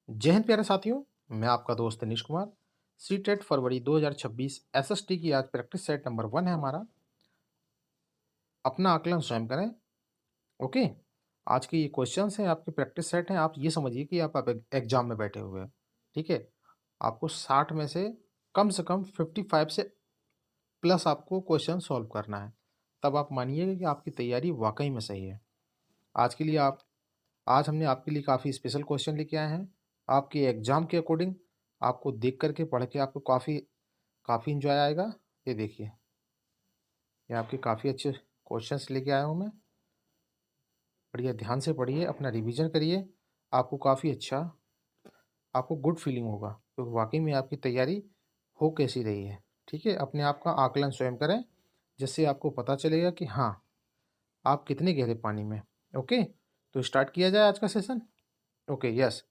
जय हिंद प्यारे साथियों, मैं आपका दोस्त तनिष कुमार। सीटेट फरवरी 2026 एसएसटी की आज प्रैक्टिस सेट नंबर 1 है हमारा। अपना आकलन स्वयं करें। ओके, आज के ये क्वेश्चंस हैं, आपके प्रैक्टिस सेट हैं। आप ये समझिए कि आप एग्जाम में बैठे हुए हैं। ठीक है, आपको 60 में से कम 55 से प्लस आपको क्वेश्चन सॉल्व करना है। तब आप मानिएगा कि आपकी तैयारी वाकई में सही है। आज के लिए आप आज हमने आपके लिए काफ़ी स्पेशल क्वेश्चन लेके आए हैं। आपके एग्ज़ाम के अकॉर्डिंग आपको देख कर के, पढ़ के आपको काफ़ी काफ़ी एंजॉय आएगा। ये देखिए, ये आपके काफ़ी अच्छे क्वेश्चंस लेके आया हूँ मैं। बढ़िया ध्यान से पढ़िए, अपना रिवीजन करिए। आपको काफ़ी अच्छा, आपको गुड फीलिंग होगा, तो वाकई में आपकी तैयारी हो कैसी रही है। ठीक है, अपने आप का आकलन स्वयं करें, जिससे आपको पता चलेगा कि हाँ, आप कितने गहरे पानी में। ओके, तो स्टार्ट किया जाए आज का सेशन। Okay, yes.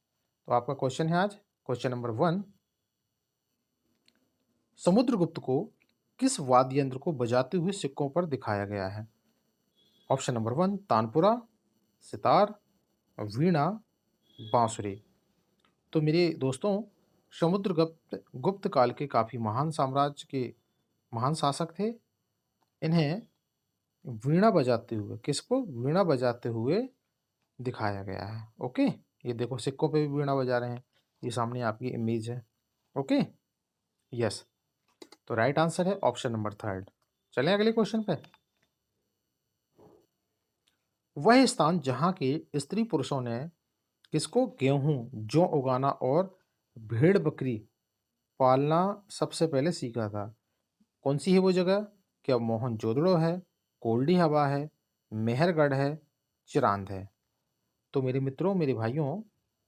तो आपका क्वेश्चन है आज, क्वेश्चन नंबर 1। समुद्रगुप्त को किस वाद्य यंत्र को बजाते हुए सिक्कों पर दिखाया गया है? ऑप्शन नंबर 1 तानपुरा, सितार, वीणा, बांसुरी। तो मेरे दोस्तों, समुद्रगुप्त गुप्त काल के काफ़ी महान साम्राज्य के महान शासक थे। इन्हें वीणा बजाते हुए, किसको वीणा बजाते हुए दिखाया गया है। ओके, ये देखो सिक्कों पे भी वीणा बजा रहे हैं। ये सामने आपकी इमेज है। Okay, yes. तो राइट आंसर है ऑप्शन नंबर 3। चलें अगले क्वेश्चन पे। वह स्थान जहाँ के स्त्री पुरुषों ने किसको गेहूं, जौ उगाना और भेड़ बकरी पालना सबसे पहले सीखा था? कौन सी है वो जगह? क्या मोहनजोदड़ो है, कोल्डी हवा है, मेहरगढ़ है, चिरांद है? तो मेरे मित्रों, मेरे भाइयों,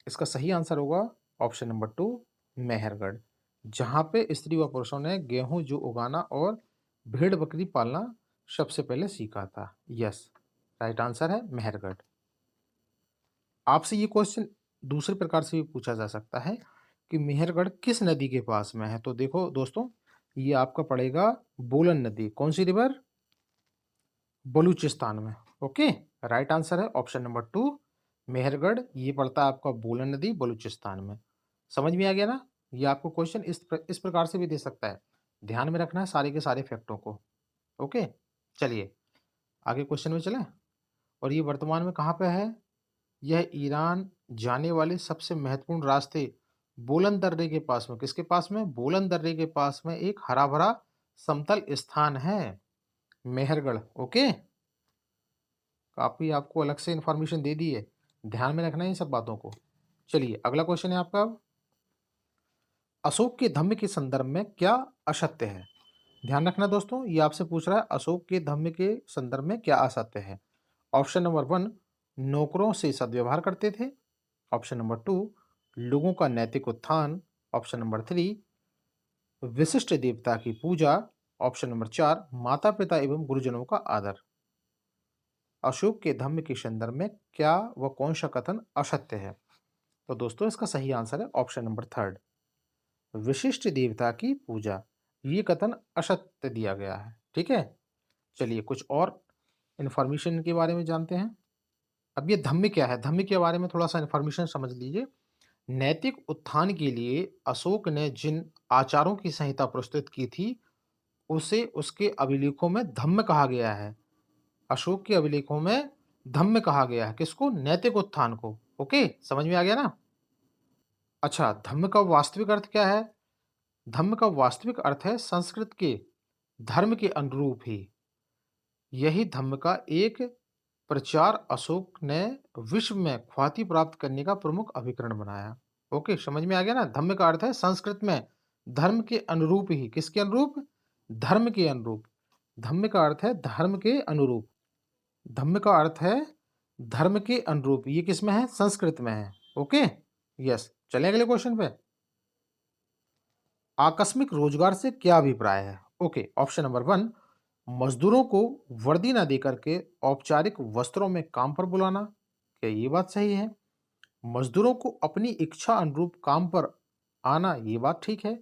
इसका सही आंसर होगा ऑप्शन नंबर 2 मेहरगढ़, जहाँ पे स्त्री व पुरुषों ने गेहूं, जौ उगाना और भेड़ बकरी पालना सबसे पहले सीखा था। यस, राइट आंसर है मेहरगढ़। आपसे ये क्वेश्चन दूसरे प्रकार से भी पूछा जा सकता है कि मेहरगढ़ किस नदी के पास में है? तो देखो दोस्तों, ये आपका पड़ेगा बोलन नदी। कौन सी रिवर? बलूचिस्तान में। ओके, राइट आंसर है ऑप्शन नंबर 2 मेहरगढ़। ये पड़ता है आपका बोलन नदी, बलूचिस्तान में। समझ में आ गया ना? ये आपको क्वेश्चन इस प्रकार से भी दे सकता है। ध्यान में रखना है सारे के सारे फैक्टों को। ओके, चलिए आगे क्वेश्चन में चलें। और ये वर्तमान में कहाँ पे है? यह ईरान जाने वाले सबसे महत्वपूर्ण रास्ते बोलन दर्रे के पास में, किसके पास में? बोलन दर्रे के पास में एक हरा भरा समतल स्थान है, मेहरगढ़। ओके, काफी आपको अलग से इंफॉर्मेशन दे दी है। ध्यान में रखना है इन सब बातों को। चलिए अगला क्वेश्चन है आपका अब। अशोक के धम्म के संदर्भ में क्या असत्य है? ध्यान रखना दोस्तों, ये आपसे पूछ रहा है अशोक के धम्म के संदर्भ में क्या असत्य है। ऑप्शन नंबर 1 नौकरों से सद्व्यवहार करते थे। ऑप्शन नंबर 2 लोगों का नैतिक उत्थान। ऑप्शन नंबर 3 विशिष्ट देवता की पूजा। ऑप्शन नंबर 4 माता पिता एवं गुरुजनों का आदर। अशोक के धम्म के संदर्भ में क्या व कौन सा कथन असत्य है? तो दोस्तों, इसका सही आंसर है ऑप्शन नंबर 3 विशिष्ट देवता की पूजा। ये कथन असत्य दिया गया है। ठीक है, चलिए कुछ और इन्फॉर्मेशन के बारे में जानते हैं। अब ये धम्म क्या है, धम्म के बारे में थोड़ा सा इन्फॉर्मेशन समझ लीजिए। नैतिक उत्थान के लिए अशोक ने जिन आचारों की संहिता प्रस्तुत की थी, उसे उसके अभिलेखों में धम्म कहा गया है। अशोक के अभिलेखों में धम्म कहा गया है। किसको? नैतिक उत्थान को। ओके, समझ में आ गया ना? अच्छा, धम्म का वास्तविक अर्थ क्या है? धम्म का वास्तविक अर्थ है संस्कृत के धर्म के अनुरूप ही। यही धम्म का एक प्रचार अशोक ने विश्व में ख्याति प्राप्त करने का प्रमुख अभिकरण बनाया। ओके, समझ में आ गया ना? धम्म का अर्थ है संस्कृत में धर्म के अनुरूप ही। किसके अनुरूप? धर्म के अनुरूप। धम्म का अर्थ है धर्म के अनुरूप। धम्म का अर्थ है धर्म के अनुरूप। ये किस में है? संस्कृत में है। Okay, yes. चलें अगले क्वेश्चन पे। आकस्मिक रोजगार से क्या अभिप्राय है? ओके, ऑप्शन नंबर 1 मजदूरों को वर्दी ना देकर के औपचारिक वस्त्रों में काम पर बुलाना। क्या ये बात सही है? मजदूरों को अपनी इच्छा अनुरूप काम पर आना, ये बात ठीक है।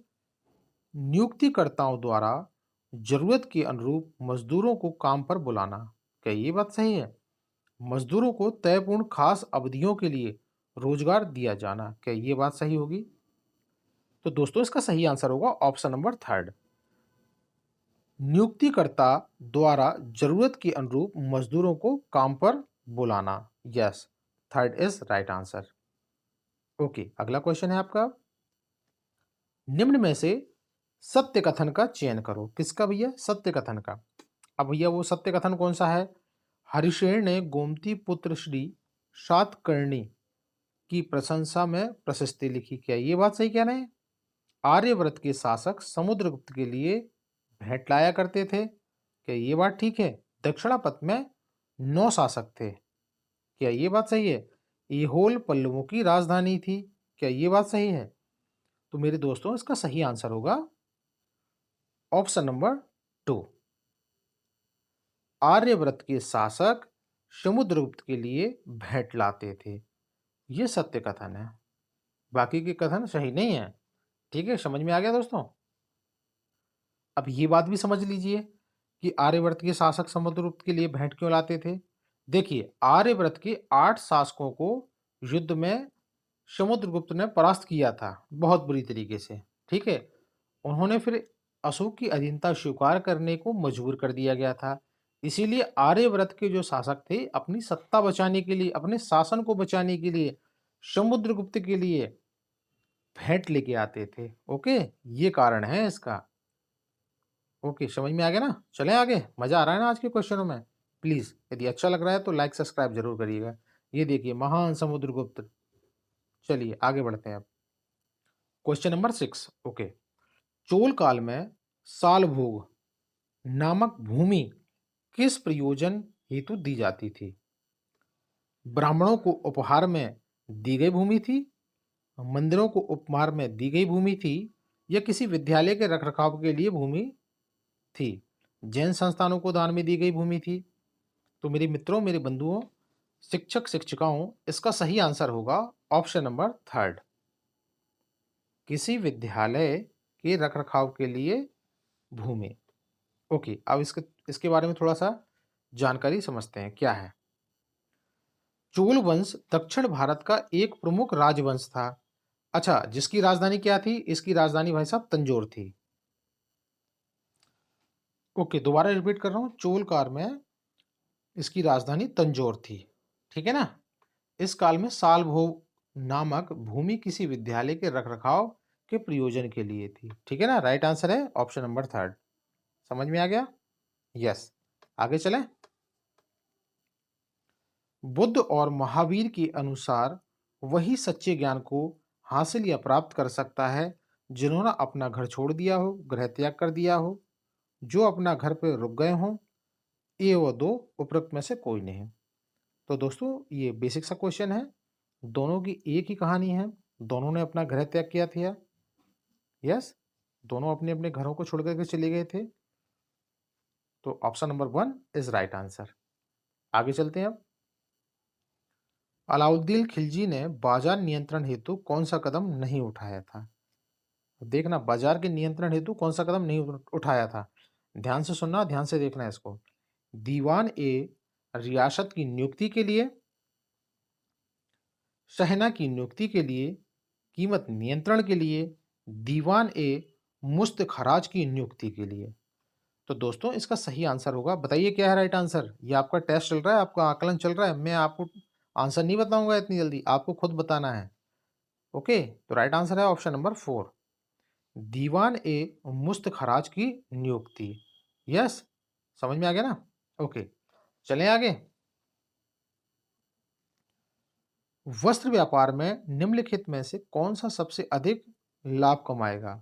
नियुक्तिकर्ताओं द्वारा जरूरत के अनुरूप मजदूरों को काम पर बुलाना, क्या ये बात सही है? मजदूरों को तयपूर्ण खास अवधियों के लिए रोजगार दिया जाना। क्या ये बात सही होगी? तो दोस्तों इसका सही आंसर होगा ऑप्शन नंबर थर्ड। नियुक्तिकर्ता द्वारा जरूरत के अनुरूप मजदूरों को काम पर बुलाना। Yes, third is right answer. Okay, अगला क्वेश्चन है आपका। निम्न में से सत्य कथन का चयन करो। किसका भैया? सत्य कथन का। अब भैया वो सत्य कथन कौन सा है? हरिशेन ने गोमती पुत्र श्री सातकर्णी की प्रशंसा में प्रशस्ति लिखी। क्या ये बात सही कह रहे हैं? आर्यव्रत के शासक समुद्रगुप्त के लिए भेंट लाया करते थे। क्या ये बात ठीक है? दक्षिणापथ में 9 शासक थे। क्या ये बात सही है? ऐहोल पल्लवों की राजधानी थी। क्या ये बात सही है? तो मेरे दोस्तों इसका सही आंसर होगा ऑप्शन नंबर 2। आर्यव्रत के शासक समुद्रगुप्त के लिए भेंट लाते थे। ये सत्य कथन है, बाकी के कथन सही नहीं है। ठीक है, समझ में आ गया दोस्तों? अब ये बात भी समझ लीजिए कि आर्यव्रत के शासक समुद्रगुप्त के लिए भेंट क्यों लाते थे। देखिए, आर्यव्रत के 8 शासकों को युद्ध में समुद्रगुप्त ने परास्त किया था बहुत बुरी तरीके से। ठीक है, उन्होंने फिर अशोक की अधीनता स्वीकार करने को मजबूर कर दिया गया था। इसीलिए आर्यव्रत के जो शासक थे अपनी सत्ता बचाने के लिए, अपने शासन को बचाने के लिए समुद्रगुप्त के लिए भेंट लेके आते थे। ओके, ये कारण है इसका। ओके, समझ में आ गया ना? चलें आगे। मजा आ रहा है ना आज के क्वेश्चनों में? प्लीज यदि अच्छा लग रहा है तो लाइक सब्सक्राइब जरूर करिएगा। ये देखिए महान समुद्रगुप्त। चलिए आगे बढ़ते हैं अब। Question number 6। ओके, चोल काल में सालभोग नामक भूमि किस प्रयोजन हेतु दी जाती थी? ब्राह्मणों को उपहार में दी गई भूमि थी, मंदिरों को उपहार में दी गई भूमि थी, या किसी विद्यालय के रखरखाव के लिए भूमि थी, जैन संस्थानों को दान में दी गई भूमि थी? तो मेरे मित्रों, मेरे बंधुओं, शिक्षक शिक्षिकाओं, इसका सही आंसर होगा ऑप्शन नंबर थर्ड। किसी विद्यालय के रखरखाव के लिए भूमि। ओके, अब इसके इसके बारे में थोड़ा सा जानकारी समझते हैं क्या है। चोल वंश दक्षिण भारत का एक प्रमुख राजवंश था। अच्छा, जिसकी राजधानी क्या थी? इसकी राजधानी भाई साहब तंजौर थी। ओके, दोबारा रिपीट कर रहा हूं, चोल काल में इसकी राजधानी तंजौर थी। ठीक है ना? इस काल में सालभोग नामक भूमि किसी विद्यालय के रखरखाव के प्रयोजन के लिए थी। ठीक है ना? राइट आंसर है ऑप्शन नंबर थर्ड। समझ में आ गया? यस, आगे चलें। बुद्ध और महावीर के अनुसार वही सच्चे ज्ञान को हासिल या प्राप्त कर सकता है जिन्होंने अपना घर छोड़ दिया हो, गृह त्याग कर दिया हो, जो अपना घर पर रुक गए हों। ये वो दो उपरोक्त में से कोई नहीं। तो दोस्तों ये बेसिक सा क्वेश्चन है। दोनों की एक ही कहानी है। दोनों ने अपना गृह त्याग किया था। यस, दोनों अपने अपने घरों को छोड़ करके चले गए थे। तो option number 1 is right answer. आगे चलते हैं अब। अलाउद्दीन खिलजी ने बाजार नियंत्रण हेतु कौन सा कदम नहीं उठाया था? देखना, बाजार के नियंत्रण हेतु कौन सा कदम नहीं उठाया था। ध्यान से सुनना, ध्यान से देखना है इसको। दीवान ए रियासत की नियुक्ति के लिए, शहना की नियुक्ति के लिए, कीमत नियंत्रण के लिए, दीवान ए मुस्त खराज की नियुक्ति के लिए। तो दोस्तों इसका सही आंसर होगा, बताइए क्या है राइट आंसर? ये आपका टेस्ट चल रहा है, आपका आकलन चल रहा है। मैं आपको आंसर नहीं बताऊंगा इतनी जल्दी, आपको खुद बताना है। ओके, तो राइट आंसर है ऑप्शन नंबर 4, दीवान ए मुस्त खराज की नियुक्ति। यस, समझ में आ गया ना? ओके, चलें आगे। वस्त्र व्यापार में निम्नलिखित में से कौन सा सबसे अधिक लाभ कमाएगा?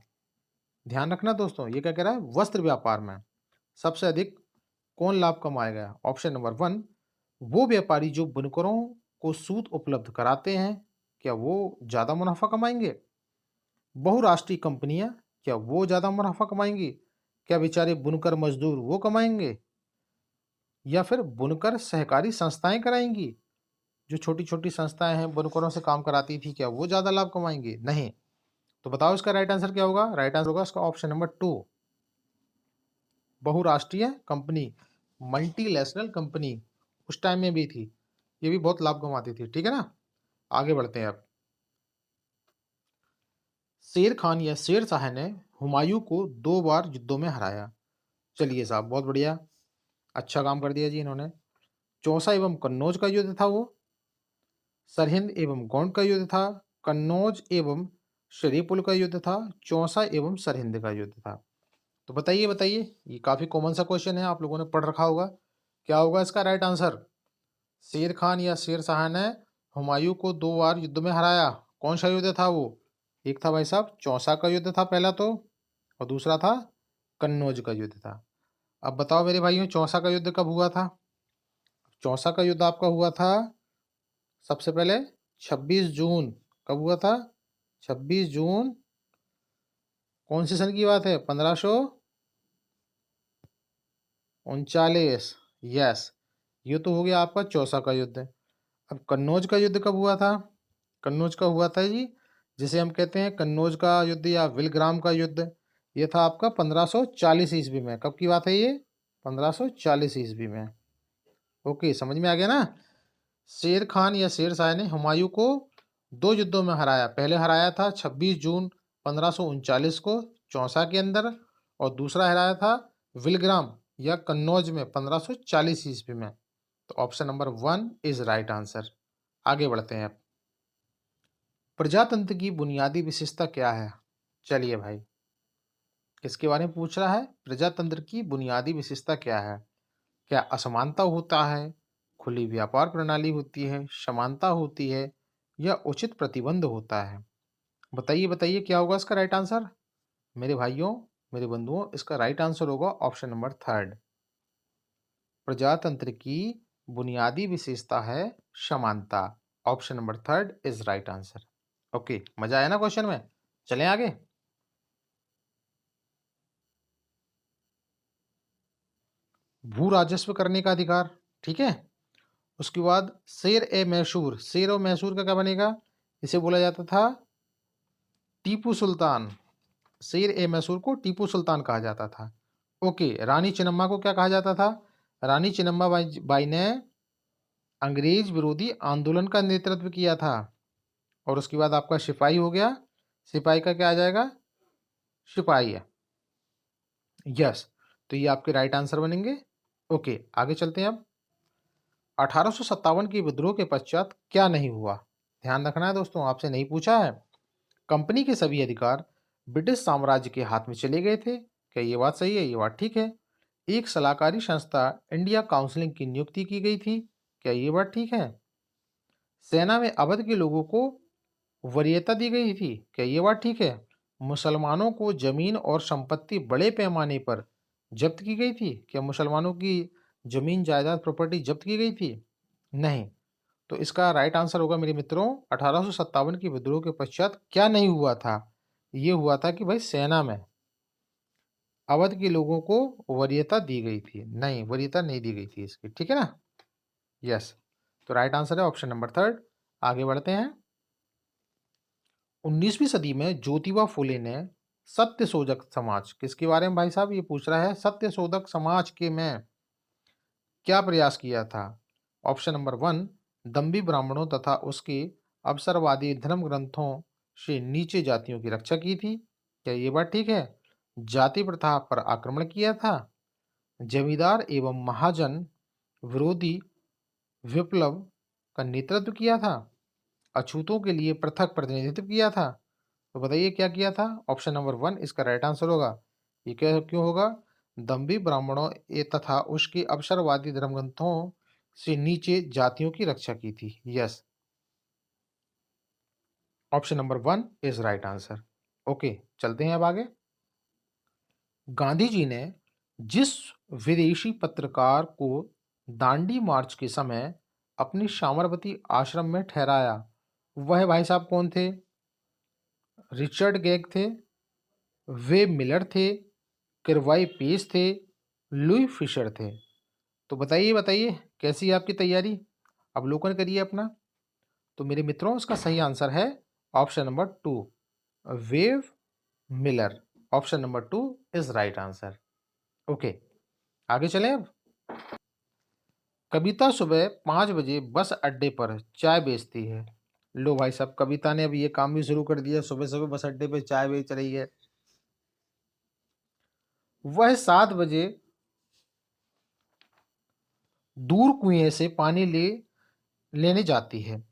ध्यान रखना दोस्तों, ये क्या कह रहा है? वस्त्र व्यापार में सबसे अधिक कौन लाभ कमाएगा? ऑप्शन नंबर 1, वो व्यापारी जो बुनकरों को सूत उपलब्ध कराते हैं, क्या वो ज्यादा मुनाफा कमाएंगे? बहुराष्ट्रीय कंपनियां, क्या वो ज्यादा मुनाफा कमाएंगी? क्या बेचारे बुनकर मजदूर वो कमाएंगे? या फिर बुनकर सहकारी संस्थाएं कराएंगी? जो छोटी छोटी संस्थाएं हैं बुनकरों से काम कराती थी, क्या वो ज्यादा लाभ कमाएंगे? नहीं। तो बताओ इसका राइट आंसर क्या होगा? राइट आंसर होगा इसका ऑप्शन नंबर 2, बहुराष्ट्रीय कंपनी, मल्टीनेशनल कंपनी उस टाइम में भी थी, ये भी बहुत लाभ कमाती थी। ठीक है ना? आगे बढ़ते हैं अब। शेर खान या शेर शाह ने हुमायूं को 2 बार युद्धों में हराया। चलिए साहब, बहुत बढ़िया, अच्छा काम कर दिया जी इन्होंने। चौसा एवं कन्नौज का युद्ध था वो, सरहिंद एवं गोंड का युद्ध था, कन्नौज एवं शरीपुल का युद्ध था, चौसा एवं सरहिंद का युद्ध था। तो बताइए बताइए, ये काफी कॉमन सा क्वेश्चन है, आप लोगों ने पढ़ रखा होगा। क्या होगा इसका राइट आंसर? शेर खान या शेर शाह ने हुमायूं को 2 बार युद्ध में हराया। कौन सा युद्ध था वो? एक था भाई साहब चौसा का युद्ध था पहला तो, और दूसरा था कन्नौज का युद्ध था। अब बताओ मेरे भाइयों, चौसा का युद्ध कब हुआ था? चौसा का युद्ध आपका हुआ था सबसे पहले 26 जून। कब हुआ था? 26 जून कौन से सन की बात है? 1539। यस, ये तो हो गया आपका चौसा का युद्ध। अब कन्नौज का युद्ध कब हुआ था? कन्नौज का हुआ था जी, जिसे हम कहते हैं कन्नौज का युद्ध या विलग्राम का युद्ध। ये था आपका 1540 ईस्वी में। कब की बात है ये? 1540 ईस्वी में। ओके, समझ में आ गया ना? शेर खान या शेर शाह ने हुमायूं को 2 युद्धों में हराया। पहले हराया था 26 जून 1539 को चौसा के अंदर, और दूसरा हराया था विलग्राम या कन्नौज में 1540 ईस्वी में। तो option number 1 is right answer. आगे बढ़ते हैं अब। प्रजातंत्र की बुनियादी विशेषता क्या है? चलिए भाई, किसके बारे में पूछ रहा है? प्रजातंत्र की बुनियादी विशेषता क्या है? क्या असमानता होता है, खुली व्यापार प्रणाली होती है, समानता होती है, या उचित प्रतिबंध होता है? बताइए बताइए, क्या होगा इसका राइट आंसर? मेरे भाइयों, मेरे बंधुओं, इसका राइट आंसर होगा ऑप्शन नंबर 3। प्रजातंत्र की बुनियादी विशेषता है समानता। Option number 3 is right answer. Okay, मजा आया ना क्वेश्चन में? चलें आगे। भू राजस्व करने का अधिकार, ठीक है। उसके बाद शेर ए मैसूर, शेर और मैसूर का क्या बनेगा? इसे बोला जाता था टीपू सुल्तान। शेर ए मैसूर को टीपू सुल्तान कहा जाता था। ओके, रानी चिन्नम्मा को क्या कहा जाता था? रानी चिन्नम्मा बाई ने अंग्रेज विरोधी आंदोलन का नेतृत्व किया था। और उसके बाद आपका सिपाही हो गया। सिपाही का क्या आ जाएगा? सिपाही है। यस, तो ये आपके राइट आंसर बनेंगे। ओके, आगे चलते हैं अब। 1857 के विद्रोह के पश्चात क्या नहीं हुआ? ध्यान रखना है दोस्तों, आपसे नहीं पूछा है। कंपनी के सभी अधिकार ब्रिटिश साम्राज्य के हाथ में चले गए थे। क्या ये बात सही है? ये बात ठीक है। एक सलाहकारी संस्था इंडिया काउंसिलिंग की नियुक्ति की गई थी। क्या ये बात ठीक है? सेना में अवध के लोगों को वरीयता दी गई थी। क्या ये बात ठीक है? मुसलमानों को जमीन और संपत्ति बड़े पैमाने पर जब्त की गई थी। क्या मुसलमानों की जमीन जायदाद प्रॉपर्टी जब्त की गई थी? नहीं। तो इसका राइट आंसर होगा मेरे मित्रों, 1857 की विद्रोह के पश्चात क्या नहीं हुआ था? ये हुआ था कि भाई सेना में अवध के लोगों को वरीयता दी गई थी। नहीं, वरीयता नहीं दी गई थी इसकी, ठीक है ना? यस, तो राइट आंसर है ऑप्शन नंबर 3। आगे बढ़ते हैं। 19वीं सदी में ज्योतिबा फुले ने सत्य शोधक समाज, किसके बारे में भाई साहब ये पूछ रहा है? सत्य शोधक समाज के में क्या प्रयास किया था? ऑप्शन नंबर 1, दम्भी ब्राह्मणों तथा उसके अवसरवादी धर्म ग्रंथों से नीचे जातियों की रक्षा की थी। क्या ये बात ठीक है? जाति प्रथा पर आक्रमण किया था, जमींदार एवं महाजन विरोधी विप्लव का नेतृत्व किया था, अछूतों के लिए पृथक प्रतिनिधित्व किया था? तो बताइए क्या किया था? ऑप्शन नंबर 1 इसका राइट आंसर होगा। ये क्या क्यों होगा? दम्भी ब्राह्मणों तथा उसके अवसरवादी धर्मग्रंथों से नीचे जातियों की रक्षा की थी। Yes, option number 1 is right answer. Okay, चलते हैं अब आगे। गांधी जी ने जिस विदेशी पत्रकार को दांडी मार्च के समय अपनी साबरमती आश्रम में ठहराया, वह भाई साहब कौन थे? रिचर्ड गेग थे, वे मिलर थे, किरवाई पेस थे, लुई फिशर थे। तो बताइए बताइए, कैसी है आपकी तैयारी? अवलोकन करिए अपना। तो मेरे मित्रों, इसका सही आंसर है option number 2, wave Miller. Option number 2 is right answer. Okay, आगे चलें अब। कविता सुबह 5 बजे बस अड्डे पर चाय बेचती है। लो भाई साहब, कविता ने अभी ये काम भी शुरू कर दिया, सुबह सुबह बस अड्डे पे चाय बेच रही है। वह 7 बजे दूर कुएं से पानी लेने जाती है।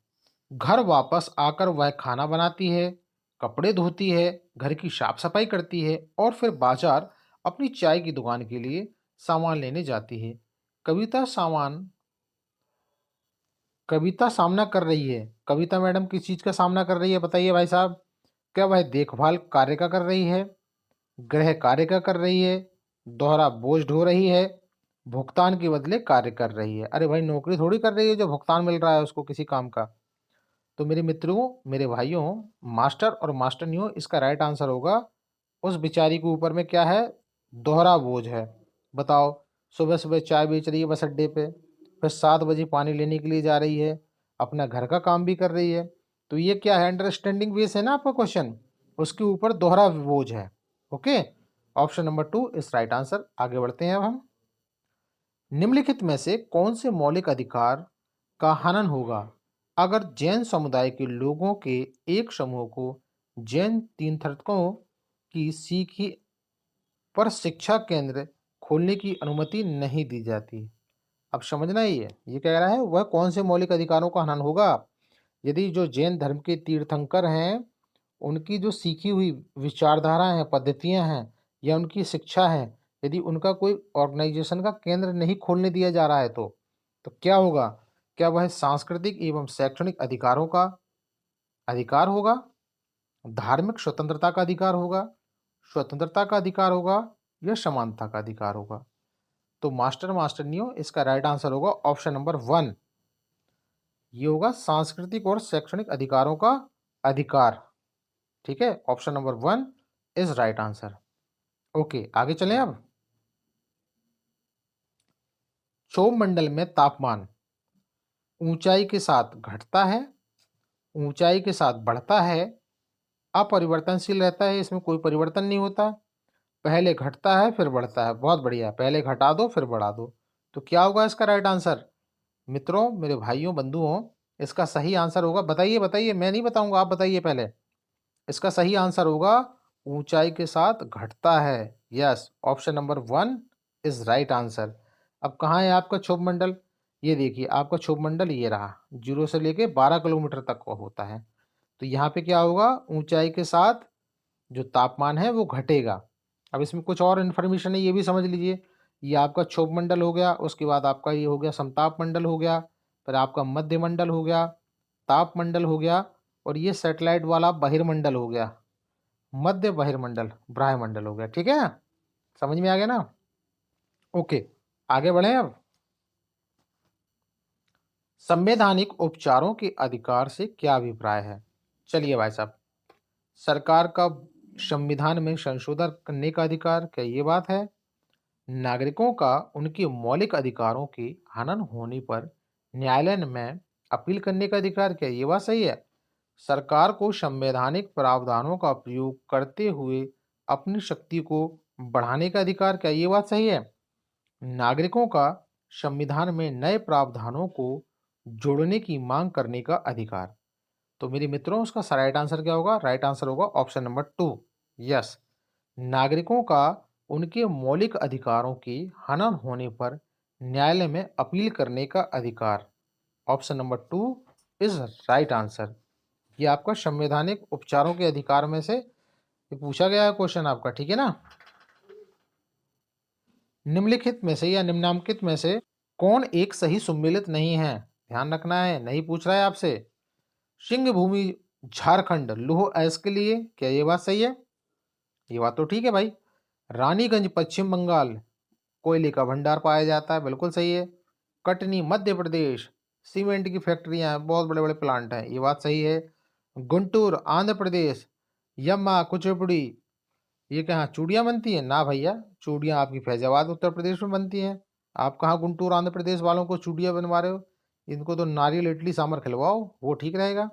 घर वापस आकर वह खाना बनाती है, कपड़े धोती है, घर की साफ सफाई करती है और फिर बाजार अपनी चाय की दुकान के लिए सामान लेने जाती है। कविता सामान कविता सामना कर रही है। कविता मैडम किस चीज का सामना कर रही है, बताइए भाई साहब। क्या वह देखभाल कार्य का कर रही है, गृह कार्य का कर रही है, दोहरा बोझ ढो रही है, भुगतान के बदले कार्य कर रही है? अरे भाई, नौकरी थोड़ी कर रही है जो भुगतान मिल रहा है उसको किसी काम का। तो मेरे मित्रों, मेरे भाइयों, मास्टर और मास्टरनियों, इसका राइट आंसर होगा उस बेचारी के ऊपर में क्या है, दोहरा बोझ है। बताओ, सुबह सुबह चाय बेच रही है बस अड्डे पे, फिर 7 बजे पानी लेने के लिए जा रही है, अपना घर का काम भी कर रही है। तो ये क्या है, अंडरस्टैंडिंग बेस है ना आपका क्वेश्चन, उसके ऊपर दोहरा बोझ है। ओके, ऑप्शन नंबर 2 इस राइट आंसर। आगे बढ़ते हैं अब हम। निम्नलिखित में से कौन से मौलिक अधिकार का हनन होगा अगर जैन समुदाय के लोगों के एक समूह को जैन तीर्थंकरों की सीखी पर शिक्षा केंद्र खोलने की अनुमति नहीं दी जाती? अब समझना ही है, ये कह रहा है वह कौन से मौलिक अधिकारों का हनन होगा यदि जो जैन धर्म के तीर्थंकर हैं उनकी जो सीखी हुई विचारधारा हैं, पद्धतियां हैं या उनकी शिक्षा है, यदि उनका कोई ऑर्गेनाइजेशन का केंद्र नहीं खोलने दिया जा रहा है तो क्या होगा? क्या वह सांस्कृतिक एवं शैक्षणिक अधिकारों का अधिकार होगा, धार्मिक स्वतंत्रता का अधिकार होगा, स्वतंत्रता का अधिकार होगा या समानता का अधिकार होगा? तो मास्टर मास्टरनियों, इसका राइट आंसर होगा ऑप्शन नंबर 1। ये होगा सांस्कृतिक और शैक्षणिक अधिकारों का अधिकार। ठीक है, option number 1 is right answer. Okay, आगे चलें अब। क्षोभ मंडल में तापमान ऊंचाई के साथ घटता है, ऊंचाई के साथ बढ़ता है, अपरिवर्तनशील रहता है, इसमें कोई परिवर्तन नहीं होता, पहले घटता है फिर बढ़ता है। बहुत बढ़िया, पहले घटा दो फिर बढ़ा दो। तो क्या होगा इसका राइट आंसर? मित्रों, मेरे भाइयों, बंधुओं, इसका सही आंसर होगा, बताइए बताइए, मैं नहीं बताऊंगा, आप बताइए पहले। इसका सही आंसर होगा ऊंचाई के साथ घटता है। Yes, option number 1 is right answer. अब कहाँ है आपका क्षोभ मंडल? ये देखिए, आपका क्षोभ मंडल ये रहा, 0 से लेके 12 किलोमीटर तक का होता है। तो यहाँ पे क्या होगा, ऊंचाई के साथ जो तापमान है वो घटेगा। अब इसमें कुछ और इन्फॉर्मेशन है, ये भी समझ लीजिए। ये आपका क्षोभ मंडल हो गया, उसके बाद आपका ये हो गया समताप मंडल हो गया, फिर आपका मध्य मंडल हो गया, ताप मंडल हो गया, और ये सैटेलाइट वाला बहिर्मंडल हो गया, मध्य बहिर्मंडल ब्रह्मंडल हो गया। ठीक है, समझ में आ गया ना? ओके, आगे बढ़े अब। संवैधानिक उपचारों के अधिकार से क्या अभिप्राय है? चलिए भाई साहब, सरकार का संविधान में संशोधन करने का अधिकार, क्या ये बात है? नागरिकों का उनके मौलिक अधिकारों के हनन होने पर न्यायालय में अपील करने का अधिकार, क्या ये बात सही है? सरकार को संवैधानिक प्रावधानों का प्रयोग करते हुए अपनी शक्ति को बढ़ाने का अधिकार, क्या ये बात सही है? नागरिकों का संविधान में नए प्रावधानों को जोड़ने की मांग करने का अधिकार। तो मेरे मित्रों, उसका राइट आंसर क्या होगा? राइट आंसर होगा ऑप्शन नंबर 2। यस, नागरिकों का उनके मौलिक अधिकारों की हनन होने पर न्यायालय में अपील करने का अधिकार। Option number 2 is right answer. ये आपका संवैधानिक उपचारों के अधिकार में से ये पूछा गया है क्वेश्चन आपका। ठीक है ना? निम्नलिखित में से या निम्नांकित में से कौन एक सही सुमेलित नहीं है? ध्यान रखना है, नहीं पूछ रहा है आपसे। सिंह भूमि झारखंड लौह अयस्क के लिए, क्या ये बात सही है? ये बात तो ठीक है भाई। रानीगंज पश्चिम बंगाल कोयले का भंडार पाया जाता है, बिल्कुल सही है। कटनी मध्य प्रदेश सीमेंट की फैक्ट्रियां हैं, बहुत बड़े बड़े प्लांट हैं, ये बात सही है। गुंटूर आंध्र प्रदेश यम्मा कुचिपुड़ी, ये कहाँ चूड़ियाँ बनती हैं? ना भैया, चूड़ियाँ आपकी फैजाबाद उत्तर प्रदेश में बनती हैं। आप कहाँ गुंटूर आंध्र प्रदेश वालों को चूड़ियाँ बनवा रहे हो? इनको तो नारियल इडली सांभर खिलवाओ, वो ठीक रहेगा।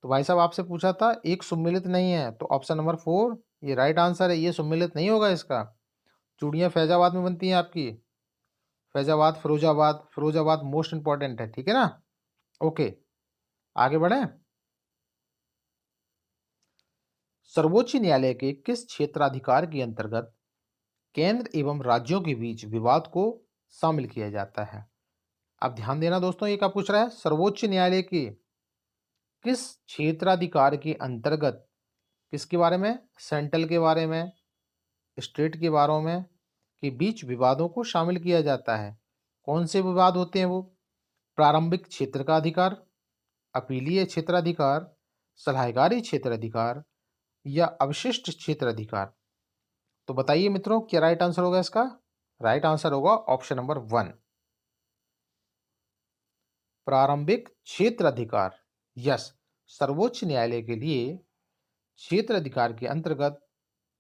तो भाई साहब, आपसे पूछा था एक सुमेलित नहीं है, तो ऑप्शन नंबर 4 ये राइट आंसर है, ये सुमेलित नहीं होगा इसका। चूड़ियाँ फैजाबाद में बनती हैं आपकी, फैजाबाद फिरोजाबाद, फिरोजाबाद मोस्ट इंपॉर्टेंट है। ठीक है ना? ओके, आगे बढ़े। सर्वोच्च न्यायालय के किस क्षेत्राधिकार के अंतर्गत केंद्र एवं राज्यों के बीच विवाद को शामिल किया जाता है? अब ध्यान देना दोस्तों, ये क्या पूछ रहा है? सर्वोच्च न्यायालय के किस क्षेत्राधिकार के अंतर्गत, किसके बारे में? सेंट्रल के बारे में, स्टेट के बारे में, के बीच विवादों को शामिल किया जाता है। कौन से विवाद होते हैं वो? प्रारंभिक क्षेत्र का अधिकार, अपीलीय क्षेत्राधिकार, सलाहकारी क्षेत्राधिकार या अवशिष्ट क्षेत्राधिकार। तो बताइए मित्रों, क्या राइट आंसर होगा इसका? राइट आंसर होगा ऑप्शन नंबर 1, प्रारंभिक क्षेत्राधिकार। यस, सर्वोच्च न्यायालय के लिए क्षेत्राधिकार के अंतर्गत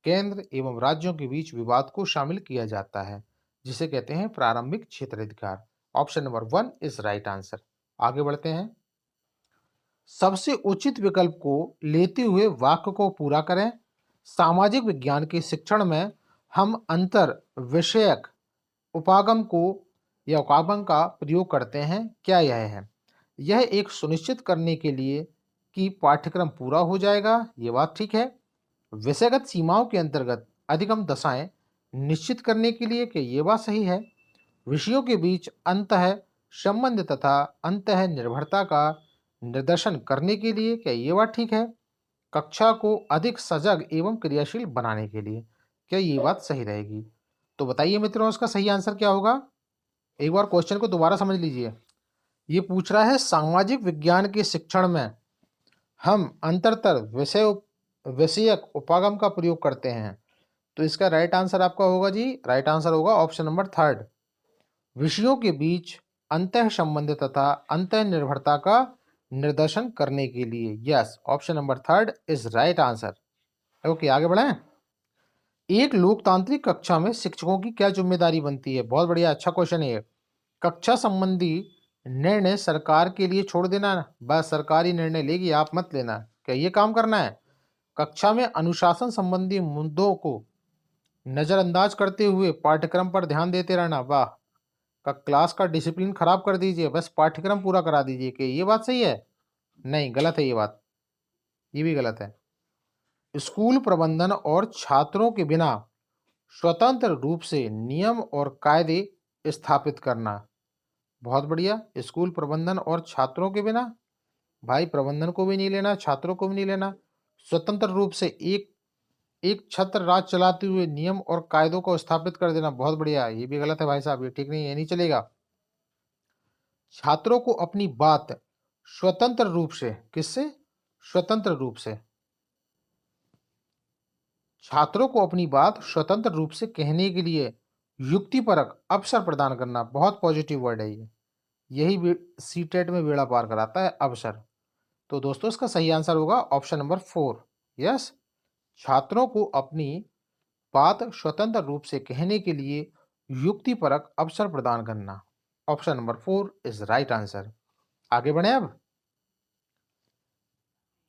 केंद्र एवं राज्यों के बीच विवाद को शामिल किया जाता है, जिसे कहते हैं प्रारंभिक क्षेत्राधिकार। Option number 1 is right answer. आगे बढ़ते हैं। सबसे उचित विकल्प को लेते हुए वाक्य को पूरा करें। सामाजिक विज्ञान के शिक्षण में हम अंतर विषयक उपागम को या उपागम का प्रयोग करते हैं, क्या यह है? यह एक सुनिश्चित करने के लिए कि पाठ्यक्रम पूरा हो जाएगा, ये बात ठीक है। विषयगत सीमाओं के अंतर्गत अधिगम दशाएं निश्चित करने के लिए, कि ये बात सही है। विषयों के बीच अंतः संबंध तथा अंतः निर्भरता का निर्देशन करने के लिए, क्या ये बात ठीक है। कक्षा को अधिक सजग एवं क्रियाशील बनाने के लिए, क्या ये बात सही रहेगी? तो बताइए मित्रों, इसका सही आंसर क्या होगा? एक बार क्वेश्चन को दोबारा समझ लीजिए। ये पूछ रहा है सामाजिक विज्ञान के शिक्षण में हम अंतरतर विषयक उपागम का प्रयोग करते हैं, तो इसका राइट आंसर आपका होगा जी, राइट आंसर होगा ऑप्शन नंबर 3, विषयों के बीच अंतः संबंध तथा अंतः निर्भरता का निर्देशन करने के लिए। Yes, option number 3 is right answer. Okay, आगे बढ़ें। एक लोकतांत्रिक कक्षा में शिक्षकों की क्या जिम्मेदारी बनती है? बहुत बढ़िया, अच्छा क्वेश्चन है ये। कक्षा संबंधी निर्णय सरकार के लिए छोड़ देना, बस सरकारी निर्णय लेगी, आप मत लेना, क्या ये काम करना है? कक्षा में अनुशासन संबंधी मुद्दों को नजरअंदाज करते हुए पाठ्यक्रम पर ध्यान देते रहना, वाह। का क्लास का डिसिप्लिन खराब कर दीजिए, बस पाठ्यक्रम पूरा करा दीजिए, कि ये बात सही है? नहीं, गलत है ये बात, ये भी गलत है। स्कूल प्रबंधन और छात्रों के बिना स्वतंत्र रूप से नियम और कायदे स्थापित करना, बहुत बढ़िया। स्कूल प्रबंधन और छात्रों के बिना, भाई प्रबंधन को भी नहीं लेना, छात्रों को भी नहीं लेना, स्वतंत्र रूप से एक एक छत्र राज चलाते हुए नियम और कायदों को स्थापित कर देना, बहुत बढ़िया। ये भी गलत है भाई साहब, ये ठीक नहीं है, ये नहीं चलेगा। छात्रों को अपनी बात स्वतंत्र रूप से, किससे? स्वतंत्र रूप से, छात्रों को अपनी बात स्वतंत्र रूप से कहने के लिए युक्तिपरक अवसर प्रदान करना, बहुत पॉजिटिव वर्ड है ये, यही सीटेट में बेड़ा पार कराता है, अवसर। तो दोस्तों इसका सही आंसर होगा ऑप्शन नंबर 4। यस, छात्रों को अपनी बात स्वतंत्र रूप से कहने के लिए युक्तिपरक अवसर प्रदान करना, option number 4 is right answer. आगे बढ़े अब।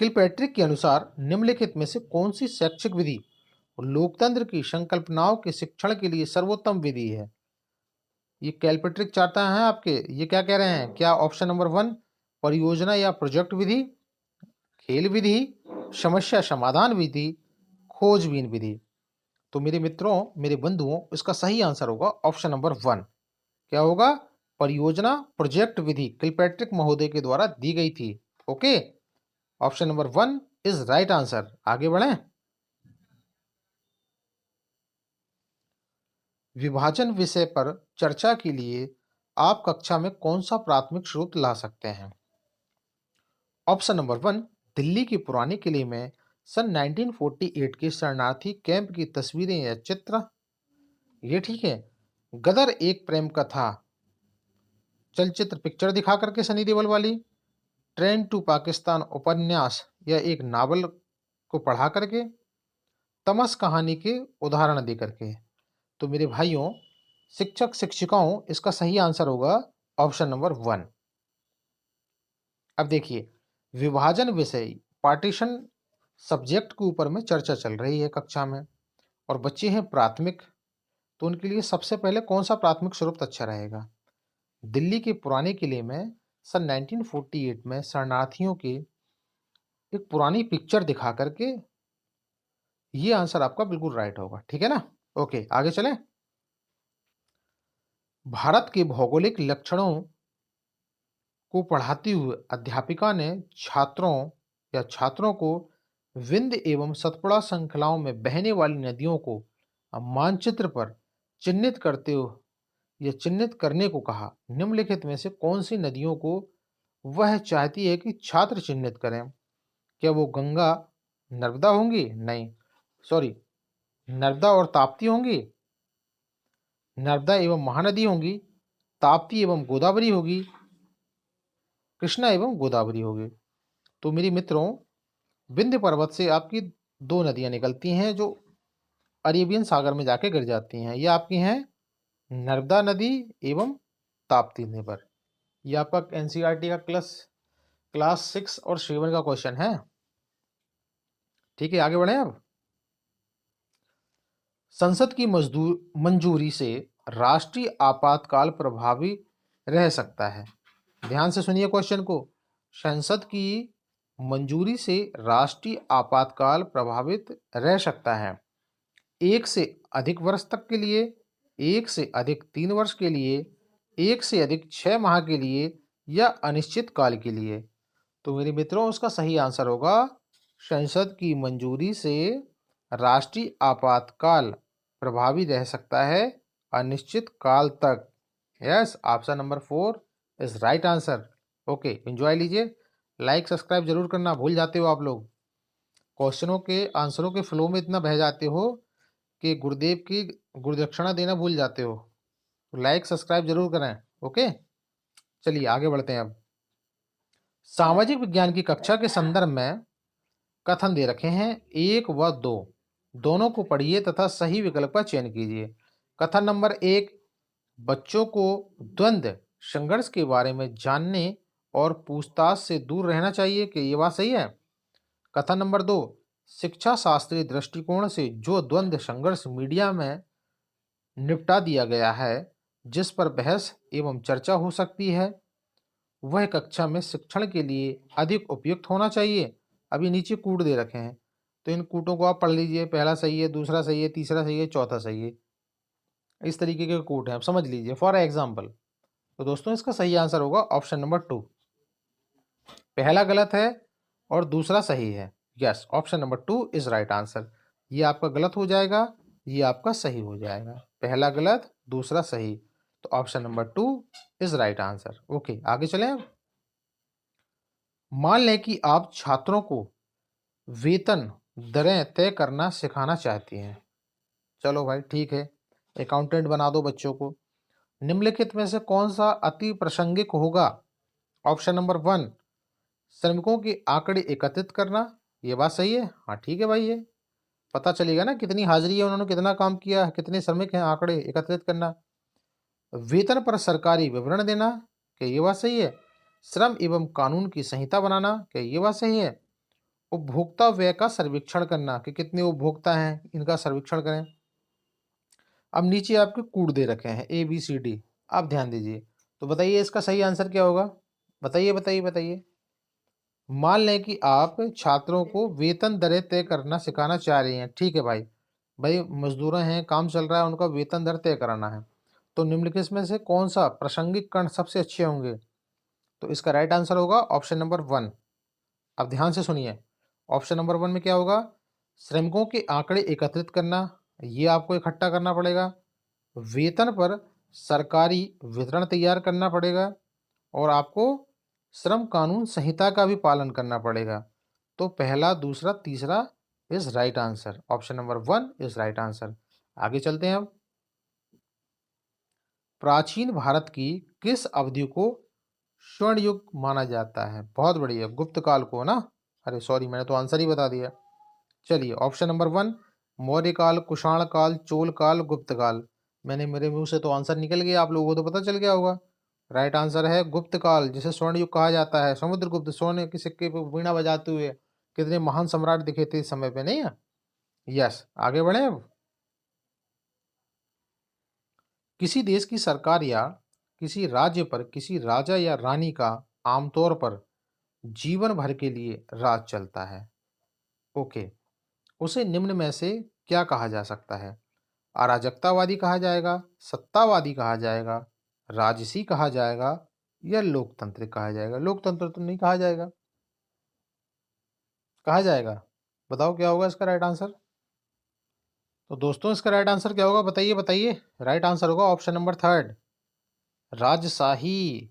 किलपैट्रिक के अनुसार निम्नलिखित में से कौन सी शैक्षिक विधि लोकतंत्र की संकल्पनाओं के शिक्षण के लिए सर्वोत्तम विधि है? ये कैलपेट्रिक चाहता है आपके, ये क्या कह रहे हैं? क्या ऑप्शन नंबर 1 परियोजना या प्रोजेक्ट विधि, खेल विधि, समस्या समाधान विधि, खोजबीन विधि? तो मेरे मित्रों, मेरे बंधुओं, इसका सही आंसर होगा ऑप्शन नंबर 1। क्या होगा? परियोजना प्रोजेक्ट विधि किलपैट्रिक महोदय के द्वारा दी गई थी। Okay, option number 1 is right answer. आगे बढ़ें। विभाजन विषय पर चर्चा के लिए आप कक्षा में कौन सा प्राथमिक स्रोत ला सकते हैं? ऑप्शन नंबर 1 दिल्ली के पुराने किले में सन 1948 के शरणार्थी कैंप की तस्वीरें या चित्र, ये ठीक है। गदर एक प्रेम कथा चलचित्र पिक्चर दिखा करके सनी देओल वाली, ट्रेन टू पाकिस्तान उपन्यास या एक नावल को पढ़ा करके, तमस कहानी के उदाहरण दे करके। तो मेरे भाइयों, शिक्षक शिक्षिकाओं, इसका सही आंसर होगा ऑप्शन नंबर 1। अब देखिए, विभाजन विषय पार्टीशन सब्जेक्ट के ऊपर में चर्चा चल रही है कक्षा में, और बच्चे हैं प्राथमिक, तो उनके लिए सबसे पहले कौन सा प्राथमिक स्रोत अच्छा रहेगा? दिल्ली के पुराने किले में सन 1948 में शरणार्थियों की एक पुरानी पिक्चर दिखा करके ये आंसर आपका बिल्कुल राइट होगा, ठीक है ना। ओके, आगे चलें। भारत के भौगोलिक लक्षणों को पढ़ाती हुए अध्यापिका ने छात्रों को विंध्य एवं सतपुड़ा श्रृंखलाओं में बहने वाली नदियों को मानचित्र पर चिन्हित करते हुए या चिन्हित करने को कहा। निम्नलिखित में से कौन सी नदियों को वह चाहती है कि छात्र चिन्हित करें? क्या वो गंगा, नर्मदा होंगी? नहीं, सॉरी, नर्मदा और ताप्ती होंगी, नर्मदा एवं महानदी होंगी, ताप्ती एवं गोदावरी होगी, कृष्णा एवं गोदावरी होगी। तो मेरे मित्रों, विंध्य पर्वत से आपकी दो नदियां निकलती हैं जो अरेबियन सागर में जाके गिर जाती हैं। ये आपकी हैं नर्मदा नदी एवं ताप्ती नदी। ये आपका एनसीईआरटी का क्लास 6 और 7 का क्वेश्चन है। ठीक है, आगे बढ़े अब। संसद की मंजूरी से राष्ट्रीय आपातकाल प्रभावी रह सकता है। ध्यान से सुनिए क्वेश्चन को। संसद की मंजूरी से राष्ट्रीय आपातकाल प्रभावित रह सकता है। 1 से अधिक वर्ष तक के लिए, 1 से अधिक 3 वर्ष के लिए, 1 से अधिक 6 माह के लिए या अनिश्चित काल के लिए। तो मेरे मित्रों, उसका सही आंसर होगा संसद की मंजूरी से राष्ट्रीय आपातकाल प्रभावी रह सकता है अनिश्चित काल तक। Yes, option number 4 is right answer. Okay, enjoy लीजिए। लाइक सब्सक्राइब जरूर करना, भूल जाते हो आप लोग। क्वेश्चनों के आंसरों के फ्लो में इतना बह जाते हो कि गुरुदेव की गुरुदक्षिणा देना भूल जाते हो। तो लाइक सब्सक्राइब जरूर करें। ओके, चलिए आगे बढ़ते हैं अब। सामाजिक विज्ञान की कक्षा के संदर्भ में कथन दे रखे हैं 1 व 2, दोनों को पढ़िए तथा सही विकल्प का चयन कीजिए। कथन नंबर 1, बच्चों को द्वंद्व संघर्ष के बारे में जानने और पूछताछ से दूर रहना चाहिए। कि ये बात सही है? कथन नंबर 2, शिक्षा शास्त्रीय दृष्टिकोण से जो द्वंद्व संघर्ष मीडिया में निपटा दिया गया है, जिस पर बहस एवं चर्चा हो सकती है, वह कक्षा में शिक्षण के लिए अधिक उपयुक्त होना चाहिए। अभी नीचे कूट दे रखे हैं, तो इन कूटों को आप पढ़ लीजिए। पहला सही है, दूसरा सही है, तीसरा सही है, चौथा सही है। इस तरीके के कूट हैं, आप समझ लीजिए फॉर एग्जाम्पल। तो दोस्तों, इसका सही आंसर होगा ऑप्शन नंबर 2। पहला गलत है और दूसरा सही है। Yes, option number 2 is right answer. ये आपका गलत हो जाएगा, ये आपका सही हो जाएगा। पहला गलत, दूसरा सही। तो option number 2 is right answer. Okay, आगे चलें अब। मान लें कि आप छात्रों को वेतन दरें तय करना सिखाना चाहती हैं। चलो भाई, ठीक है, अकाउंटेंट बना दो बच्चों को। निम्नलिखित में से कौन सा अति प्रासंगिक होगा? ऑप्शन नंबर 1, श्रमिकों के आंकड़े एकत्रित करना। ये बात सही है? हाँ, ठीक है भाई, ये पता चलेगा ना कितनी हाजिरी है, उन्होंने कितना काम किया, कितने श्रमिक हैं, आंकड़े एकत्रित करना। वेतन पर सरकारी विवरण देना। क्या ये बात सही है? श्रम एवं कानून की संहिता बनाना। क्या ये बात सही है? उपभोक्ता व्यय का सर्वेक्षण करना कि कितने उपभोक्ता हैं, इनका सर्वेक्षण करें। अब नीचे आपके कूट दे रखे हैं ABCD, आप ध्यान दीजिए। तो बताइए इसका सही आंसर क्या होगा? बताइए बताइए बताइए। मान लें कि आप छात्रों को वेतन दरें तय करना सिखाना चाह रही हैं। ठीक है भाई, भाई मजदूर हैं, काम चल रहा है, उनका वेतन दर तय कराना है। तो निम्नलिखित में से कौन सा प्रासंगिक कण सबसे अच्छे होंगे? तो इसका राइट आंसर होगा ऑप्शन नंबर 1। अब ध्यान से सुनिए, ऑप्शन नंबर 1 में क्या होगा? श्रमिकों के आंकड़े एकत्रित करना, ये आपको इकट्ठा करना पड़ेगा। वेतन पर सरकारी वितरण तैयार करना पड़ेगा और आपको श्रम कानून संहिता का भी पालन करना पड़ेगा। तो पहला, दूसरा, तीसरा is right answer. Option number 1 is right answer. आगे चलते हैं अब। प्राचीन भारत की किस अवधि को स्वर्ण युग माना जाता है? बहुत बढ़िया, गुप्त काल को ना। अरे सॉरी, मैंने तो आंसर ही बता दिया। चलिए, ऑप्शन नंबर 1, मौर्य काल, कुषाण काल, चोल काल, गुप्त काल। मेरे मुंह से तो आंसर निकल गया, आप लोगों को तो पता चल गया होगा। राइट आंसर है गुप्त काल, जिसे स्वर्ण युग कहा जाता है। समुद्रगुप्त सोने के सिक्के पर वीणा बजाते हुए कितने महान सम्राट दिखे थे इस समय पे, नहीं है? यस, आगे बढ़े अब। किसी देश की सरकार या किसी राज्य पर किसी राजा या रानी का आमतौर पर जीवन भर के लिए राज चलता है। ओके, उसे निम्न में से क्या कहा जा सकता है? अराजकतावादी कहा जाएगा, सत्तावादी कहा जाएगा, राजसी कहा जाएगा या लोकतांत्रिक कहा जाएगा? लोकतंत्र तो नहीं कहा जाएगा, कहा जाएगा। बताओ क्या होगा इसका राइट आंसर? तो दोस्तों इसका राइट आंसर क्या होगा? बताइए बताइए। राइट आंसर होगा ऑप्शन नंबर थर्ड, राजशाही।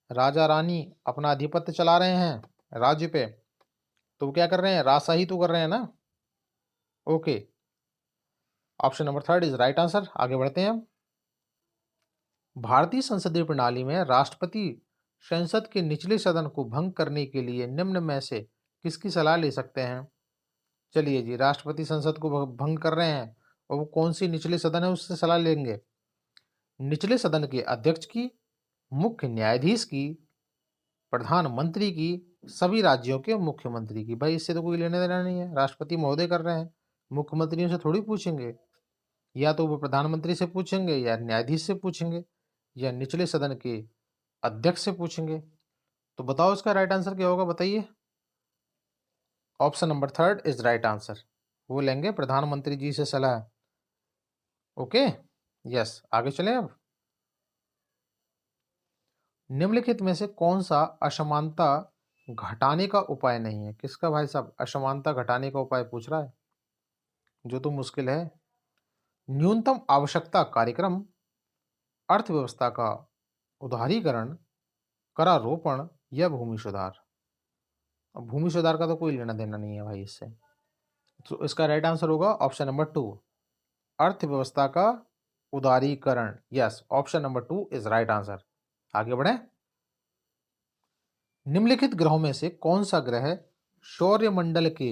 राजा रानी अपना आधिपत्य चला रहे हैं राज्य पे, तो वो क्या कर रहे हैं? राजशाही तो कर रहे हैं ना। Okay, option number third is right answer. आगे बढ़ते हैं हम। भारतीय संसदीय प्रणाली में राष्ट्रपति संसद के निचले सदन को भंग करने के लिए निम्न में से किसकी सलाह ले सकते हैं? चलिए जी, राष्ट्रपति संसद को भंग कर रहे हैं और वो कौन सी निचले सदन है उससे सलाह लेंगे? निचले सदन के अध्यक्ष की, मुख्य न्यायाधीश की, प्रधानमंत्री की, सभी राज्यों के मुख्यमंत्री की। भाई इससे तो कोई लेने देना नहीं है, राष्ट्रपति महोदय कर रहे हैं, मुख्यमंत्रियों से थोड़ी पूछेंगे। या तो वो प्रधानमंत्री से पूछेंगे या न्यायाधीश से पूछेंगे या निचले सदन के अध्यक्ष से पूछेंगे। तो बताओ इसका राइट आंसर क्या होगा? बताइए। Option number third is right answer. वो लेंगे प्रधानमंत्री जी से सलाह। ओके, यस, आगे चलें अब। निम्नलिखित में से कौन सा असमानता घटाने का उपाय नहीं है? किसका भाई साहब असमानता घटाने का उपाय पूछ रहा है, जो तो मुश्किल है। न्यूनतम आवश्यकता कार्यक्रम, अर्थव्यवस्था का उदारीकरण, करारोपण या भूमि सुधार? अब भूमि सुधार का तो कोई लेना देना नहीं है भाई इससे, तो इसका राइट आंसर होगा ऑप्शन नंबर टू, अर्थव्यवस्था का उदारीकरण। Yes, option number two is right answer. आगे बढ़े। निम्नलिखित ग्रहों में से कौन सा ग्रह सौरमंडल के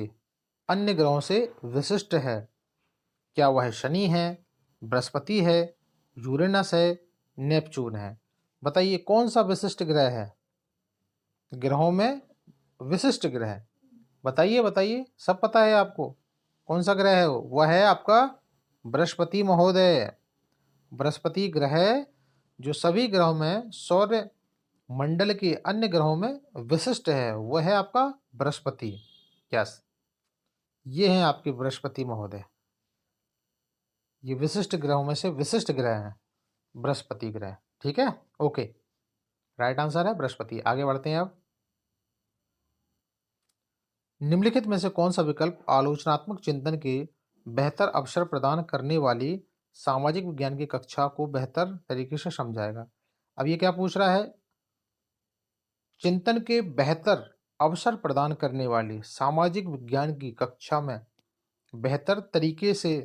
अन्य ग्रहों से विशिष्ट है? क्या वह शनि है, बृहस्पति है, यूरेनस है, नेपच्यून है? बताइए कौन सा विशिष्ट ग्रह है ग्रहों में? विशिष्ट ग्रह बताइए बताइए, सब पता है आपको। कौन सा ग्रह है वो? वह है आपका बृहस्पति महोदय। बृहस्पति ग्रह जो सभी ग्रहों में सौर मंडल के अन्य ग्रहों में विशिष्ट है, वह है आपका बृहस्पति। यस, ये हैं आपके बृहस्पति महोदय। ये विशिष्ट ग्रहों में से विशिष्ट ग्रह हैं बृहस्पति ग्रह। ठीक है, ओके, राइट आंसर है बृहस्पति। आगे बढ़ते हैं अब। निम्नलिखित में से कौन सा विकल्प आलोचनात्मक चिंतन के बेहतर अवसर प्रदान करने वाली सामाजिक विज्ञान की कक्षा को बेहतर तरीके से समझाएगा? अब ये क्या पूछ रहा है? चिंतन के बेहतर अवसर प्रदान करने वाली सामाजिक विज्ञान की कक्षा में बेहतर तरीके से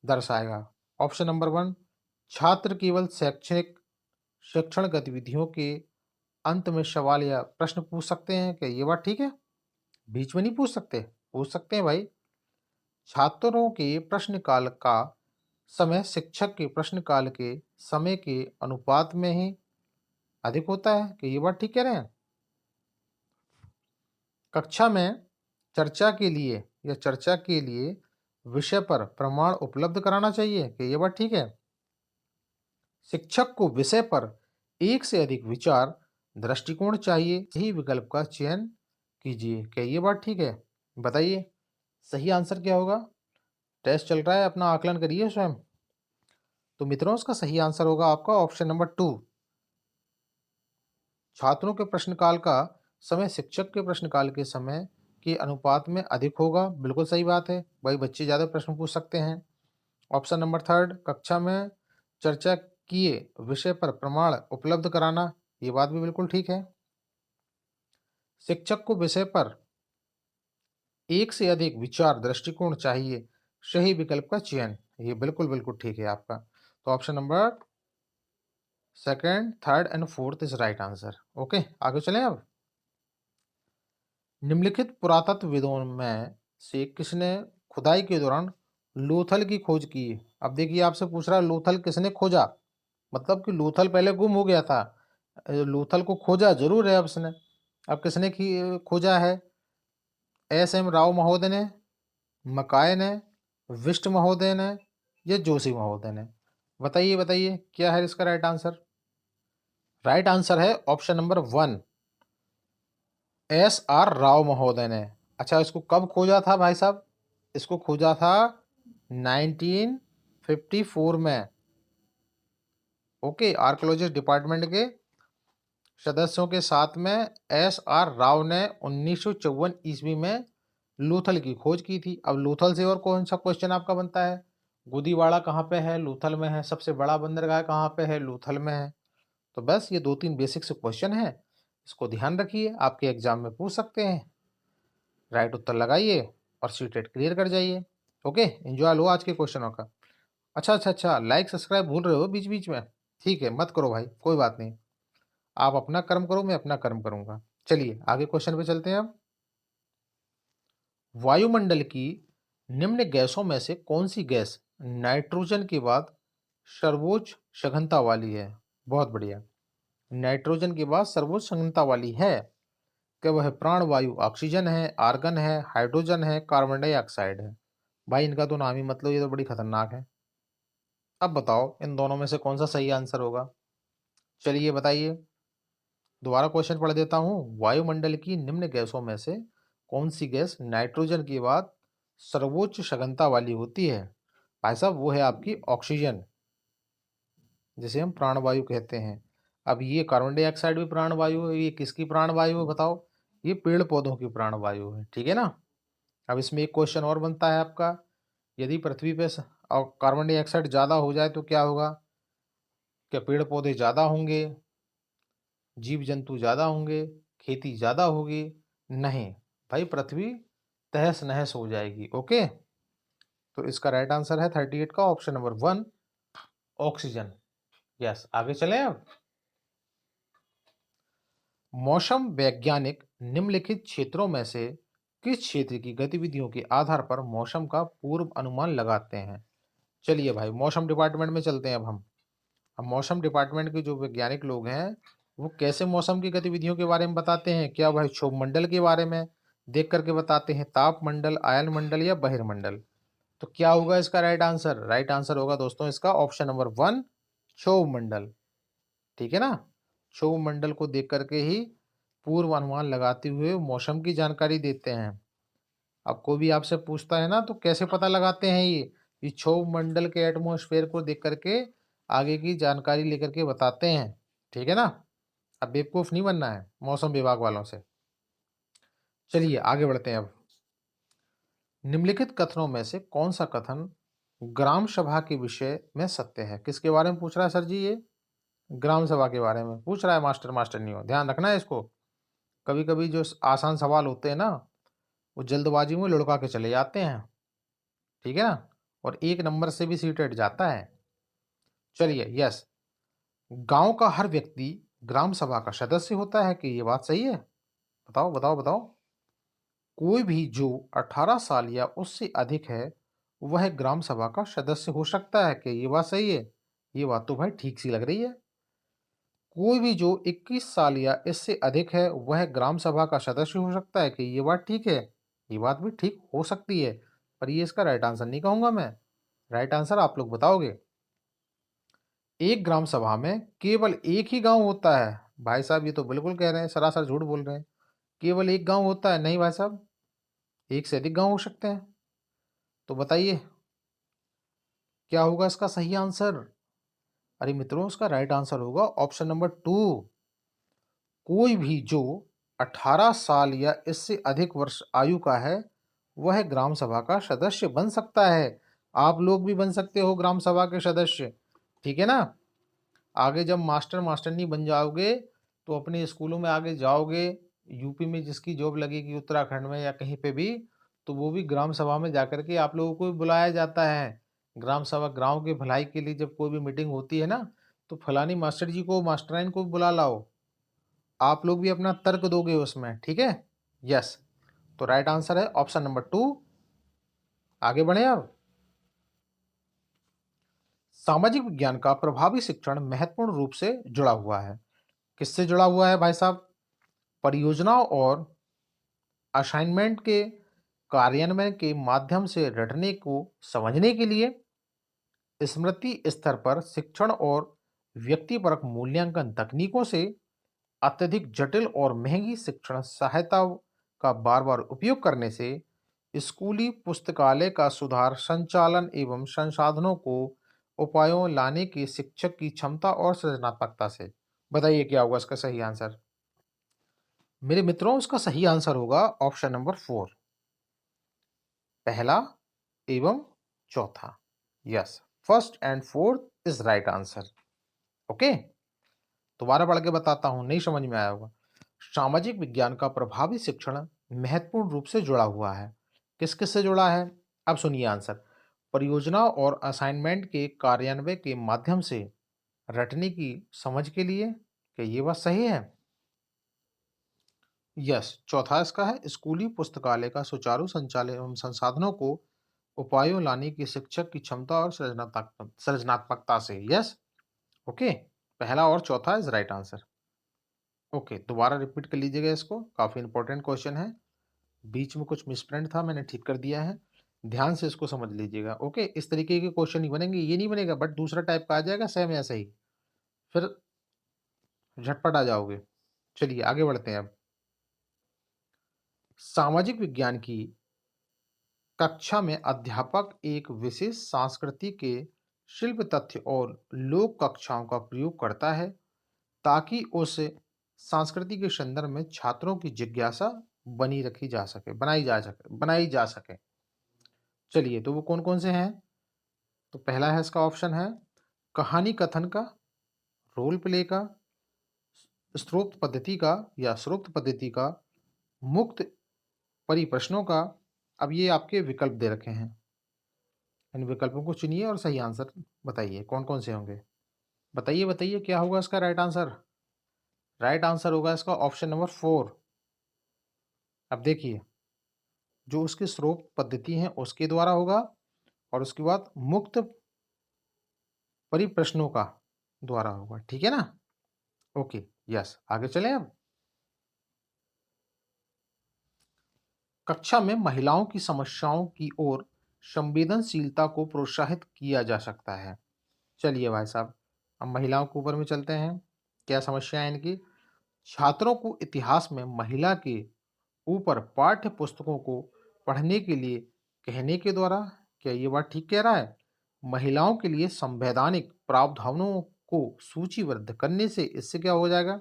दर्शाएगा। ऑप्शन नंबर वन, छात्र केवल शैक्षणिक शिक्षण गतिविधियों के अंत में सवाल या प्रश्न पूछ सकते हैं। क्या ये बात ठीक है? बीच में नहीं पूछ सकते? पूछ सकते हैं भाई। छात्रों के प्रश्नकाल का समय शिक्षक के प्रश्नकाल के समय के अनुपात में ही अधिक होता है। कि ये बात ठीक कह रहे हैं? कक्षा में चर्चा के लिए या चर्चा के लिए विषय पर प्रमाण उपलब्ध कराना चाहिए। कि ये बात ठीक है? शिक्षक को विषय पर एक से अधिक विचार दृष्टिकोण चाहिए। सही विकल्प का चयन कीजिए। क्या ये बात ठीक है? बताइए सही आंसर क्या होगा? टेस्ट चल रहा है, अपना आकलन करिए स्वयं। तो मित्रों इसका सही आंसर होगा आपका ऑप्शन नंबर टू, छात्रों के प्रश्नकाल का समय शिक्षक के प्रश्नकाल के समय के अनुपात में अधिक होगा। बिल्कुल सही बात है भाई, बच्चे ज़्यादा प्रश्न पूछ सकते हैं। ऑप्शन नंबर थर्ड, कक्षा में चर्चा किए विषय पर प्रमाण उपलब्ध कराना, ये बात भी बिल्कुल ठीक है। शिक्षक को विषय पर एक से अधिक विचार दृष्टिकोण चाहिए। सही विकल्प का चयन, ये बिल्कुल बिल्कुल ठीक है आपका। तो option number second, third and fourth is right answer. Okay, आगे चलें अब। निम्नलिखित पुरातत्वविदों में से किसने खुदाई के दौरान लोथल की खोज की? अब देखिए आपसे पूछ रहा है लोथल किसने खोजा, मतलब कि लोथल पहले गुम हो गया था, लोथल को खोजा जरूर है अब उसने। अब किसने खोजा है? एस एम राव महोदय ने, मकाय ने, विष्ट महोदय ने या जोशी महोदय ने? बताइए बताइए क्या है इसका राइट आंसर? राइट आंसर है option number one, S R Rao महोदय ने। अच्छा, इसको कब खोजा था भाई साहब? इसको खोजा था 1954 में। ओके, आर्कोलॉजिस्ट डिपार्टमेंट के सदस्यों के साथ में SR राव ने 1954 ईस्वी में लूथल की खोज की थी। अब लूथल से और कौन सा क्वेश्चन आपका बनता है? गुदीवाड़ा कहाँ पे है? लूथल में है। सबसे बड़ा बंदरगाह कहाँ पे है? लूथल में है। तो बस ये 2-3 बेसिक से क्वेश्चन है, इसको ध्यान रखिए, आपके एग्जाम में पूछ सकते हैं। राइट उत्तर लगाइए और सीटेट क्लियर कर जाइए। ओके, एंजॉय लो आज के क्वेश्चनों का। अच्छा, लाइक सब्सक्राइब भूल रहे हो बीच बीच में? ठीक है, मत करो भाई, कोई बात नहीं। आप अपना कर्म करो, मैं अपना कर्म करूंगा। चलिए आगे क्वेश्चन पे चलते हैं। अब वायुमंडल की निम्न गैसों में से कौन सी गैस नाइट्रोजन के बाद सर्वोच्च सघनता वाली है? बहुत बढ़िया, नाइट्रोजन के बाद सर्वोच्च सघनता वाली है। क्या वह प्राणवायु ऑक्सीजन है, आर्गन है, हाइड्रोजन है, कार्बन डाइऑक्साइड है? भाई इनका तो नाम ही मतलब, ये तो बड़ी खतरनाक है। अब बताओ इन दोनों में से कौन सा सही आंसर होगा? चलिए बताइए, दोबारा क्वेश्चन पढ़ देता हूँ। वायुमंडल की निम्न गैसों में से कौन सी गैस नाइट्रोजन के बाद सर्वोच्च सघनता वाली होती है? भाई साहब वो है आपकी ऑक्सीजन, जिसे हम प्राणवायु कहते हैं। अब ये कार्बन डाइऑक्साइड भी प्राणवायु है, ये किसकी प्राणवायु है बताओ? ये पेड़ पौधों की प्राणवायु है, ठीक है ना। अब इसमें एक क्वेश्चन और बनता है आपका, यदि पृथ्वी पे कार्बन डाइऑक्साइड ज़्यादा हो जाए तो क्या होगा? क्या पेड़ पौधे ज़्यादा होंगे, जीव जंतु ज़्यादा होंगे, खेती ज़्यादा होगी? नहीं भाई, पृथ्वी तहस नहस हो जाएगी। ओके, तो इसका राइट आंसर है 38 का ऑप्शन नंबर 1, ऑक्सीजन। यस, आगे चलें अब। मौसम वैज्ञानिक निम्नलिखित क्षेत्रों में से किस क्षेत्र की गतिविधियों के आधार पर मौसम का पूर्व अनुमान लगाते हैं? चलिए भाई मौसम डिपार्टमेंट में चलते हैं अब हम। अब मौसम डिपार्टमेंट के जो वैज्ञानिक लोग हैं, वो कैसे मौसम की गतिविधियों के बारे में बताते हैं? क्या वह क्षोभ मंडल के बारे में देख करके बताते हैं, ताप मंडल, आयन मंडल या बहिर्मंडल? तो क्या होगा इसका राइट आंसर? राइट आंसर होगा दोस्तों इसका ऑप्शन नंबर 1, क्षोभ मंडल। ठीक है ना, क्षोभ मंडल को देख करके ही पूर्व अनुमान लगाते हुए मौसम की जानकारी देते हैं। अब कोई भी आपसे पूछता है ना, तो कैसे पता लगाते हैं ये क्षोभ मंडल के एटमॉस्फेयर को देख करके आगे की जानकारी लेकर के बताते हैं। ठीक है ना, अब बेवकूफ नहीं बनना है मौसम विभाग वालों से। चलिए आगे बढ़ते हैं अब। निम्नलिखित कथनों में से कौन सा कथन ग्राम सभा के विषय में सत्य है? किसके बारे में पूछ रहा है सर जी? ये ग्राम सभा के बारे में पूछ रहा है। मास्टर नहीं हो, ध्यान रखना है इसको। कभी कभी जो आसान सवाल होते हैं ना, वो जल्दबाजी में लुढ़का के चले जाते हैं। ठीक है ना, और 1 नंबर से भी सीट हट जाता है। चलिए, यस, गांव का हर व्यक्ति ग्राम सभा का सदस्य होता है कि ये बात सही है? बताओ बताओ बताओ। कोई भी जो 18 साल या उससे अधिक है, वह ग्राम सभा का सदस्य हो सकता है कि ये बात सही है? ये बात तो भाई ठीक सी लग रही है। कोई भी जो 21 साल या इससे अधिक है, वह ग्राम सभा का सदस्य हो सकता है कि ये बात ठीक है? ये बात भी ठीक हो सकती है, पर ये इसका राइट आंसर नहीं कहूंगा मैं। राइट आंसर आप लोग बताओगे। एक ग्राम सभा में केवल एक ही गांव होता है। भाई साहब ये तो बिल्कुल कह रहे हैं, सरासर झूठ बोल रहे हैं। केवल एक गांव होता है? नहीं भाई साहब, एक से अधिक गांव हो सकते हैं। तो बताइए क्या होगा इसका सही आंसर? अरे मित्रों, इसका राइट आंसर होगा ऑप्शन नंबर 2। कोई भी जो 18 साल या इससे अधिक वर्ष आयु का है, वह ग्राम सभा का सदस्य बन सकता है। आप लोग भी बन सकते हो ग्राम सभा के सदस्य। ठीक है ना, आगे जब मास्टरनी बन जाओगे, तो अपने स्कूलों में आगे जाओगे, यूपी में जिसकी जॉब लगेगी, उत्तराखंड में या कहीं पे भी, तो वो भी ग्राम सभा में जाकर के आप लोगों को भी बुलाया जाता है। ग्राम सभा, गांव की भलाई के लिए जब कोई भी मीटिंग होती है ना, तो फलानी मास्टर जी को, मास्टराइन को बुला लाओ। आप लोग भी अपना तर्क दोगे उसमें। ठीक है, यस, तो राइट आंसर है ऑप्शन नंबर 2। आगे बढ़े अब। सामाजिक विज्ञान का प्रभावी शिक्षण महत्वपूर्ण रूप से जुड़ा हुआ है। किससे जुड़ा हुआ है भाई साहब? परियोजनाओं और असाइनमेंट के कार्यान्वयन के माध्यम से रटने को समझने के लिए, स्मृति स्तर पर शिक्षण और व्यक्तिपरक मूल्यांकन तकनीकों से, अत्यधिक जटिल और महंगी शिक्षण सहायता का बार बार उपयोग करने से, स्कूली पुस्तकालय का सुधार संचालन एवं संसाधनों को उपायों लाने की शिक्षक की क्षमता और सृजनात्मकता से। बताइए क्या होगा इसका सही आंसर? मेरे मित्रों, इसका सही आंसर होगा ऑप्शन नंबर 4, पहला एवं चौथा। Yes, first and fourth is right answer. Okay, दोबारा पढ़ के बताता हूं, नहीं समझ में आया होगा। सामाजिक विज्ञान का प्रभावी शिक्षण महत्वपूर्ण रूप से जुड़ा हुआ है। किस किस से जुड़ा है? अब सुनिए आंसर। परियोजना और असाइनमेंट के कार्यान्वयन के माध्यम से रटने की समझ के लिए। क्या ये बात सही है? यस, चौथा इसका है स्कूली पुस्तकालय का सुचारू संचालन एवं संसाधनों को उपायों लाने की शिक्षक की क्षमता और सृजनात्मकता से। यस, ओके, पहला और चौथा इज राइट आंसर। ओके, दोबारा रिपीट कर लीजिएगा इसको, काफी इंपॉर्टेंट क्वेश्चन है। बीच में कुछ मिसप्रिंट था, मैंने ठीक कर दिया है। ध्यान से इसको समझ लीजिएगा। ओके, इस तरीके के क्वेश्चन नहीं बनेंगे, ये नहीं बनेगा, बट दूसरा टाइप का आ जाएगा सेम ऐसा ही, फिर झटपट आ जाओगे। चलिए आगे बढ़ते हैं अब। सामाजिक विज्ञान की कक्षा में अध्यापक एक विशेष संस्कृति के शिल्प तथ्य और लोक कक्षाओं का प्रयोग करता है ताकि उस संस्कृति के संदर्भ में छात्रों की जिज्ञासा बनी रखी जा सके, बनाई जा सके। चलिए, तो वो कौन कौन से हैं? तो पहला है इसका ऑप्शन है कहानी कथन का, रोल प्ले का, स्रोत पद्धति का, मुक्त परिप्रश्नों का। अब ये आपके विकल्प दे रखे हैं, इन विकल्पों को चुनिए और सही आंसर बताइए कौन कौन से होंगे। बताइए बताइए क्या होगा इसका राइट आंसर? राइट आंसर होगा इसका ऑप्शन नंबर 4। अब देखिए, जो उसके स्रोत पद्धति है उसके द्वारा होगा, और उसके बाद मुक्त परिप्रश्नों का द्वारा होगा। ठीक है ना? ओके, यस, आगे चलें अब। कक्षा में महिलाओं की समस्याओं की ओर संवेदनशीलता को प्रोत्साहित किया जा सकता है। चलिए भाई साहब, अब महिलाओं के ऊपर में चलते हैं। क्या समस्या है इनकी? छात्रों को इतिहास में महिला के ऊपर पाठ्य पुस्तकों को पढ़ने के लिए कहने के द्वारा। क्या ये बात ठीक कह रहा है? महिलाओं के लिए संवैधानिक प्रावधानों को सूचीबद्ध करने से इससे क्या हो जाएगा?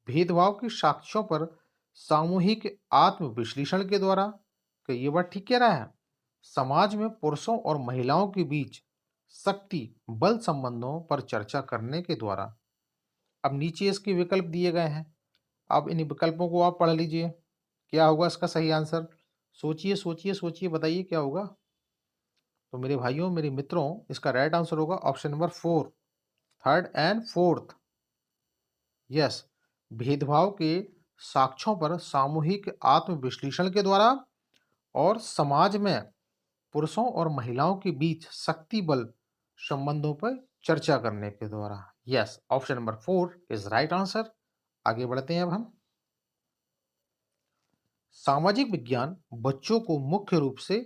भेदभाव के साक्ष्यों पर सामूहिक आत्म विश्लेषण के द्वारा। क्या ये बात ठीक कह रहा है? समाज में पुरुषों और महिलाओं के बीच शक्ति बल संबंधों पर चर्चा करने के द्वारा। अब नीचे इसके विकल्प दिए गए हैं, अब इन विकल्पों को आप पढ़ लीजिए। क्या होगा इसका सही आंसर? सोचिए सोचिए सोचिए, बताइए क्या होगा। तो मेरे भाइयों, मेरे मित्रों, इसका राइट आंसर होगा option number 4, third and fourth. Yes, भेदभाव के साक्ष्यों पर सामूहिक आत्म विश्लेषण के द्वारा, और समाज में पुरुषों और महिलाओं के बीच शक्ति बल संबंधों पर चर्चा करने के द्वारा। Yes, option number 4 is right answer. आगे बढ़ते हैं अब हम। सामाजिक विज्ञान बच्चों को मुख्य रूप से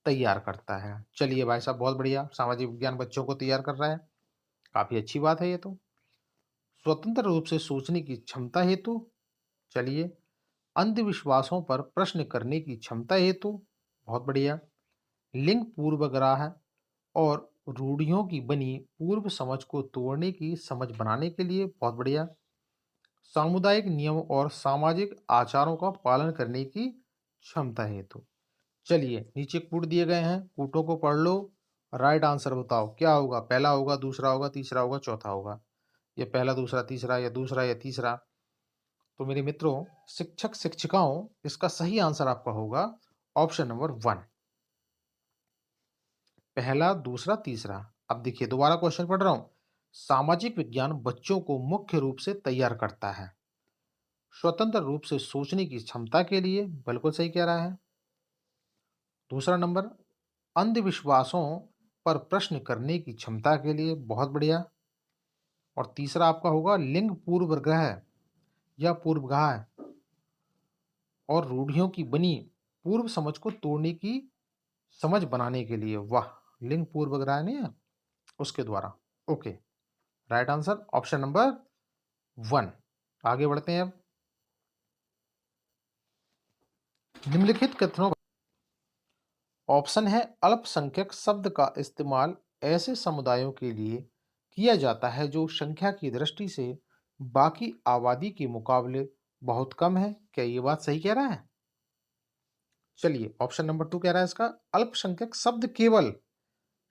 तैयार करता है। चलिए भाई साहब, बहुत बढ़िया, सामाजिक विज्ञान बच्चों को तैयार कर रहा है, काफी अच्छी बात है ये तो। स्वतंत्र रूप से सोचने की क्षमता हेतु। चलिए, अंधविश्वासों पर प्रश्न करने की क्षमता हेतु। बहुत बढ़िया। लिंग पूर्वग्रह और रूढ़ियों की बनी पूर्व समझ को तोड़ने की समझ बनाने के लिए। बहुत बढ़िया। सामुदायिक नियम और सामाजिक आचारों का पालन करने की क्षमता हेतु। चलिए, नीचे कूट दिए गए हैं, कूटों को पढ़ लो। राइट आंसर बताओ क्या होगा? पहला होगा, दूसरा होगा, तीसरा होगा, चौथा होगा? ये पहला, दूसरा, तीसरा, या दूसरा या तीसरा? तो मेरे मित्रों, शिक्षक शिक्षिकाओं, इसका सही आंसर आपका होगा ऑप्शन नंबर 1, पहला, दूसरा, तीसरा। अब देखिए, दोबारा क्वेश्चन पढ़ रहा हूं। सामाजिक विज्ञान बच्चों को मुख्य रूप से तैयार करता है स्वतंत्र रूप से सोचने की क्षमता के लिए। बिल्कुल सही कह रहा है। दूसरा नंबर, अंधविश्वासों पर प्रश्न करने की क्षमता के लिए। बहुत बढ़िया। और तीसरा आपका होगा लिंग पूर्वग्रह या पूर्वाग्रह और रूढ़ियों की बनी पूर्व समझ को तोड़ने की समझ बनाने के लिए। वाह, लिंग पूर्वग्रह नहीं है उसके द्वारा। Okay, right answer option number 1। आगे बढ़ते हैं अब। निम्नलिखित कथनों ऑप्शन है अल्पसंख्यक शब्द का इस्तेमाल ऐसे समुदायों के लिए किया जाता है जो संख्या की दृष्टि से बाकी आबादी के मुकाबले बहुत कम है। क्या ये बात सही कह रहा है? चलिए, ऑप्शन नंबर 2 कह रहा है इसका अल्पसंख्यक शब्द केवल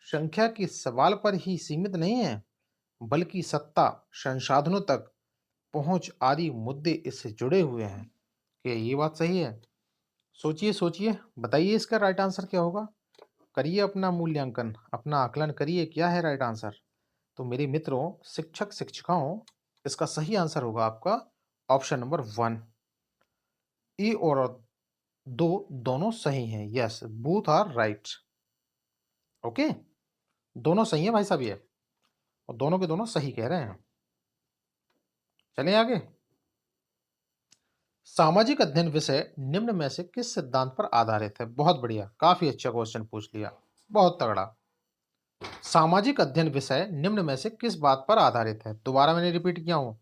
संख्या के सवाल पर ही सीमित नहीं है, बल्कि सत्ता, संसाधनों तक पहुंच आदि मुद्दे इससे जुड़े हुए हैं। क्या ये बात सही है? सोचिए सोचिए, बताइए इसका राइट आंसर क्या होगा। करिए अपना मूल्यांकन, अपना आकलन करिए, क्या है राइट आंसर। तो मेरे मित्रों, शिक्षक शिक्षिकाओं, इसका सही आंसर होगा आपका ऑप्शन नंबर 1। ए और दो दोनों सही हैं। Yes, both are right. Okay, दोनों सही है भाई साहब ये, और दोनों के दोनों सही कह रहे हैं। चलें आगे। सामाजिक अध्ययन विषय निम्न में से किस सिद्धांत पर आधारित है? बहुत बढ़िया, काफी अच्छा क्वेश्चन पूछ लिया, बहुत तगड़ा। सामाजिक अध्ययन विषय निम्न में से किस बात पर आधारित है? दोबारा मैंने रिपीट किया हूं।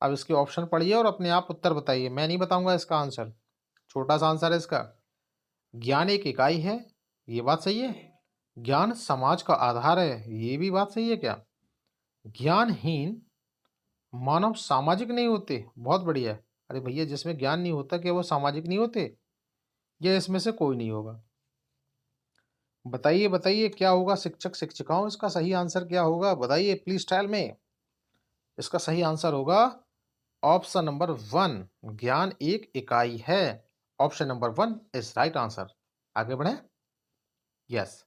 अब इसके ऑप्शन पढ़िए और अपने आप उत्तर बताइए, मैं नहीं बताऊंगा इसका आंसर। छोटा सा आंसर है इसका। ज्ञान एक इकाई है, ये बात सही है। ज्ञान समाज का आधार है, ये भी बात सही है क्या? ज्ञानहीन मानव सामाजिक नहीं होते, बहुत बढ़िया है। अरे भैया, जिसमें ज्ञान नहीं होता क्या वो सामाजिक नहीं होते? ये इसमें से कोई नहीं होगा। बताइए बताइए, क्या होगा शिक्षक शिक्षिकाओं, इसका सही आंसर क्या होगा? बताइए प्लीज टेल में। इसका सही आंसर होगा ऑप्शन नंबर 1, ज्ञान एक इकाई है। Option number 1 is right answer. आगे बढ़े। यस।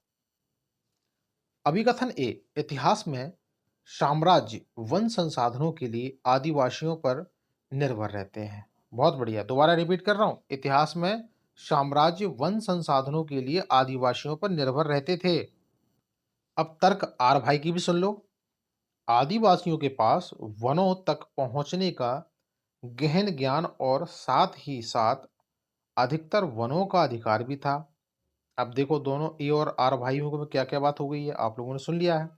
अभिकथन ए, इतिहास में साम्राज्य वन संसाधनों के लिए आदिवासियों पर निर्भर रहते हैं। बहुत बढ़िया, दोबारा रिपीट कर रहा हूं। इतिहास में साम्राज्य वन संसाधनों के लिए आदिवासियों पर निर्भर रहते थे। अब तर्क आर भाई की भी सुन लो। आदिवासियों के पास वनों तक पहुंचने का गहन ज्ञान और साथ ही साथ अधिकतर वनों का अधिकार भी था। अब देखो, दोनों ए और आर भाइयों में क्या क्या बात हो गई है, आप लोगों ने सुन लिया है।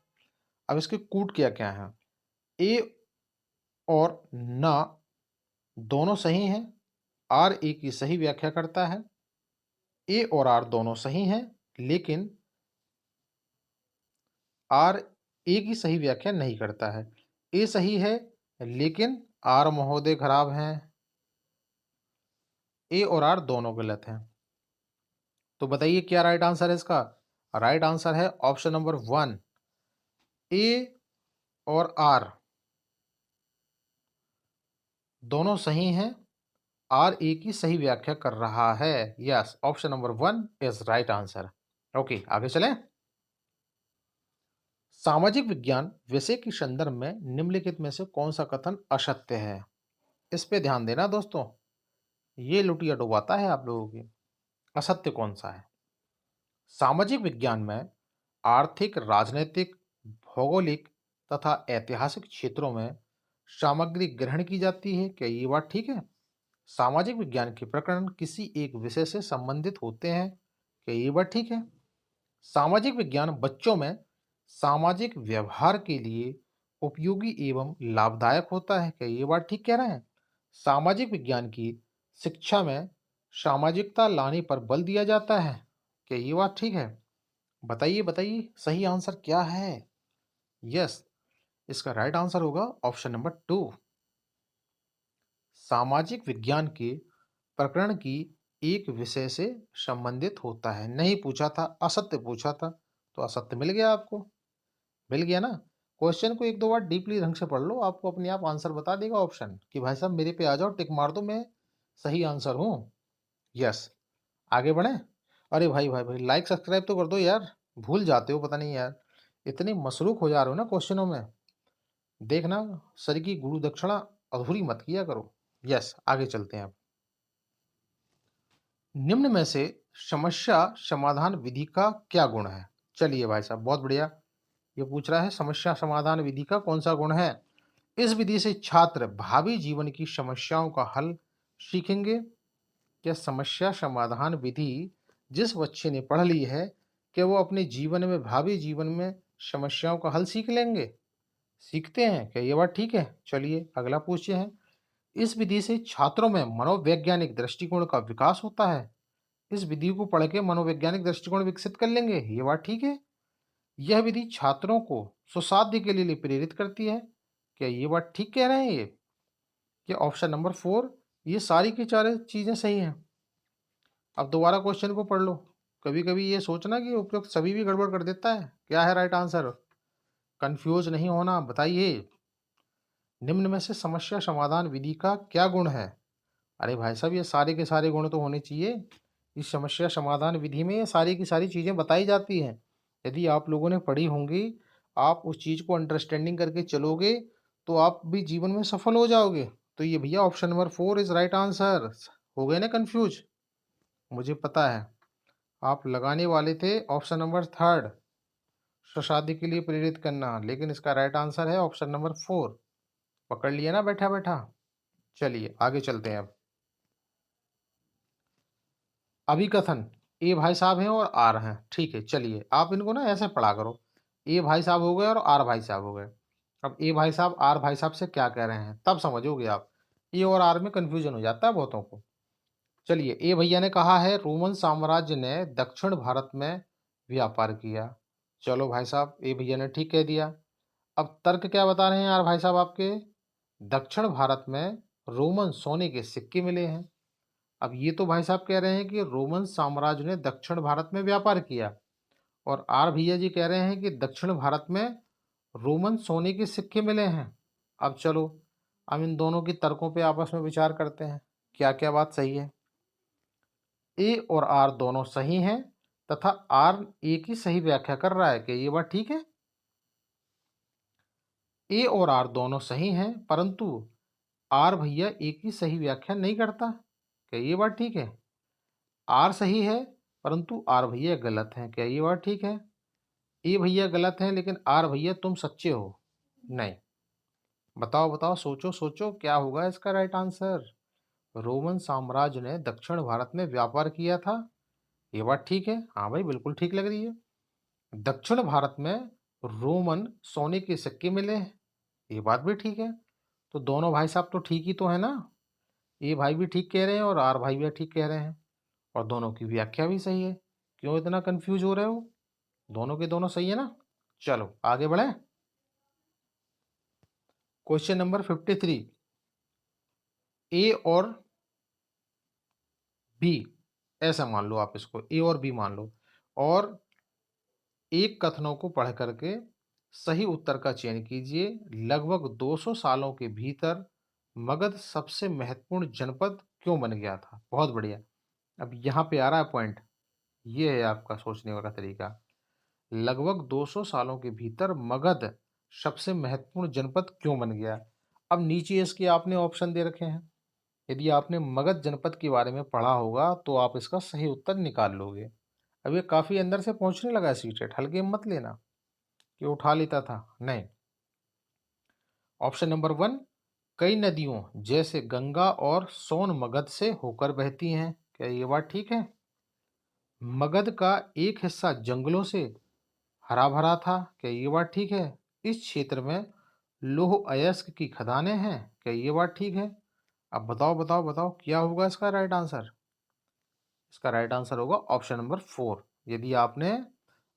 अब इसके कूट क्या क्या है। ए और ना दोनों सही हैं। आर ए की सही व्याख्या करता है। ए और आर दोनों सही हैं, लेकिन आर ए की सही व्याख्या नहीं करता है। ए सही है, लेकिन आर महोदय खराब हैं। ए और आर दोनों गलत हैं। तो बताइए क्या राइट आंसर है इसका? राइट आंसर है ऑप्शन नंबर 1, ए और आर दोनों सही हैं। आर ए की सही व्याख्या कर रहा है। Yes, option number 1 is right answer. Okay, आगे चलें। सामाजिक विज्ञान विषय के संदर्भ में निम्नलिखित में से कौन सा कथन असत्य है? इस पे ध्यान देना दोस्तों, ये लुटिया डुबाता है आप लोगों की। असत्य कौन सा है? सामाजिक विज्ञान में आर्थिक, राजनीतिक, भौगोलिक तथा ऐतिहासिक क्षेत्रों में सामग्री ग्रहण की जाती है। क्या ये बात ठीक है? सामाजिक विज्ञान के प्रकरण किसी एक विषय से संबंधित होते हैं। क्या ये बात ठीक है? सामाजिक विज्ञान बच्चों में सामाजिक व्यवहार के लिए उपयोगी एवं लाभदायक होता है। क्या ये बात ठीक कह रहे हैं? सामाजिक विज्ञान की शिक्षा में सामाजिकता लाने पर बल दिया जाता है। क्या ये बात ठीक है? बताइए बताइए, सही आंसर क्या है? यस, इसका राइट आंसर होगा ऑप्शन नंबर 2। सामाजिक विज्ञान के प्रकरण की एक विषय से संबंधित होता है। नहीं पूछा था, असत्य पूछा था, तो असत्य मिल गया आपको। मिल गया ना? क्वेश्चन को एक दो बार डीपली ढंग से पढ़ लो, आपको अपने आप आंसर बता देगा ऑप्शन, कि भाई साहब मेरे पे आ जाओ, टिक मार दो, मैं सही आंसर हूँ। यस, आगे बढ़े। अरे भाई भाई भाई, लाइक सब्सक्राइब तो कर दो यार, भूल जाते हो पता नहीं यार, इतनी मसरूफ हो जा रहे हो ना क्वेश्चनों में। देखना, सर की गुरु दक्षिणा अधूरी मत किया करो। यस, आगे चलते हैं अब। निम्न में से समस्या समाधान विधि का क्या गुण है? चलिए भाई साहब, बहुत बढ़िया। ये पूछ रहा है समस्या समाधान विधि का कौन सा गुण है। इस विधि से छात्र भावी जीवन की समस्याओं का हल सीखेंगे। क्या समस्या समाधान विधि जिस बच्चे ने पढ़ ली है, क्या वो अपने जीवन में, भावी जीवन में समस्याओं का हल सीख लेंगे? सीखते हैं? क्या ये बात ठीक है? चलिए अगला पूछते हैं। इस विधि से छात्रों में मनोवैज्ञानिक दृष्टिकोण का विकास होता है। इस विधि को पढ़ के मनोवैज्ञानिक दृष्टिकोण विकसित कर लेंगे। ये बात ठीक है। यह विधि छात्रों को सुसाध्य के लिए प्रेरित करती है। क्या ये बात ठीक कह रहे हैं ये? कि ऑप्शन नंबर 4 ये सारी की सारी चीजें सही हैं। अब दोबारा क्वेश्चन को पढ़ लो। कभी कभी ये सोचना कि उपयुक्त सभी भी गड़बड़ कर देता है। क्या है राइट आंसर? कंफ्यूज नहीं होना, बताइए। निम्न में से समस्या समाधान विधि का क्या गुण है? अरे भाई साहब, ये सारे के सारे गुण तो होने चाहिए। इस समस्या समाधान विधि में ये सारी की सारी चीजें बताई जाती हैं। यदि आप लोगों ने पढ़ी होंगी, आप उस चीज को अंडरस्टैंडिंग करके चलोगे, तो आप भी जीवन में सफल हो जाओगे। तो ये भैया option number 4 is right answer. हो गए ना कंफ्यूज? मुझे पता है आप लगाने वाले थे ऑप्शन नंबर 3, शादी के लिए प्रेरित करना, लेकिन इसका राइट आंसर है ऑप्शन नंबर 4। पकड़ लिया ना बैठा बैठा? चलिए आगे चलते हैं। अब अभिकथन ए भाई साहब हैं और आर हैं, ठीक है। चलिए आप इनको ना ऐसे पढ़ा करो, ए भाई साहब हो गए और आर भाई साहब हो गए। अब ए भाई साहब आर भाई साहब से क्या कह रहे हैं तब समझोगे आप। ए और आर में कंफ्यूजन हो जाता है बहुतों को। चलिए, ए भैया ने कहा है रोमन साम्राज्य ने दक्षिण भारत में व्यापार किया। चलो भाई साहब, ए भैया ने ठीक कह दिया। अब तर्क क्या बता रहे हैं यार भाई साहब आपके? दक्षिण भारत में रोमन सोने के सिक्के मिले हैं। अब ये तो भाई साहब कह रहे हैं कि रोमन साम्राज्य ने दक्षिण भारत में व्यापार किया, और आर भैया जी कह रहे हैं कि दक्षिण भारत में रोमन सोने के सिक्के मिले हैं। अब चलो, हम इन दोनों की तर्कों पे आपस में विचार करते हैं, क्या क्या बात सही है। ए और आर दोनों सही हैं, तथा आर ए की सही व्याख्या कर रहा है। क्या ये बात ठीक है? ए और आर दोनों सही हैं, परंतु आर भैया ए की सही व्याख्या नहीं करता। क्या ये बात ठीक है? आर सही है, परंतु आर भैया गलत हैं। क्या ये बात ठीक है? ए भैया गलत हैं, लेकिन आर भैया तुम सच्चे हो। नहीं। बताओ बताओ, सोचो सोचो, क्या होगा इसका राइट आंसर? रोमन साम्राज्य ने दक्षिण भारत में व्यापार किया था। ये बात ठीक है? हाँ भाई, बिल्कुल ठीक लग रही है। दक्षिण भारत में रोमन सोने के सिक्के मिले हैं। ये बात भी ठीक है। तो दोनों भाई साहब तो ठीक ही तो है ना? ए भाई भी ठीक कह रहे हैं और आर भाई भी ठीक कह रहे हैं, और दोनों की व्याख्या भी सही है। क्यों इतना कंफ्यूज हो रहे हो? दोनों के दोनों सही है ना? चलो आगे बढ़े। Question number 53। ए और बी, ऐसा मान लो आप इसको, ए और बी मान लो, और एक कथनों को पढ़ करके सही उत्तर का चयन कीजिए। लगभग 200 सालों के भीतर मगध सबसे महत्वपूर्ण जनपद क्यों बन गया था? बहुत बढ़िया। अब यहाँ पे आ रहा है पॉइंट। ये है आपका सोचने का तरीका। लगभग 200 सालों के भीतर मगध सबसे महत्वपूर्ण जनपद क्यों बन गया? अब नीचे इसके आपने ऑप्शन दे रखे हैं। यदि आपने मगध जनपद के बारे में पढ़ा होगा तो आप इसका सही उत्तर निकाल लोगे। अब ये काफी अंदर से पहुंचने लगा सीटेट, हल्के में मत लेना कि उठा लेता था, नहीं। ऑप्शन नंबर 1, कई नदियों जैसे गंगा और सोन मगध से होकर बहती हैं। क्या ये बात ठीक है? मगध का एक हिस्सा जंगलों से हरा भरा था। क्या ये बात ठीक है? इस क्षेत्र में लौह अयस्क की खदानें हैं। क्या ये बात ठीक है? अब बताओ बताओ बताओ, क्या होगा इसका राइट आंसर? इसका राइट आंसर होगा ऑप्शन नंबर 4। यदि आपने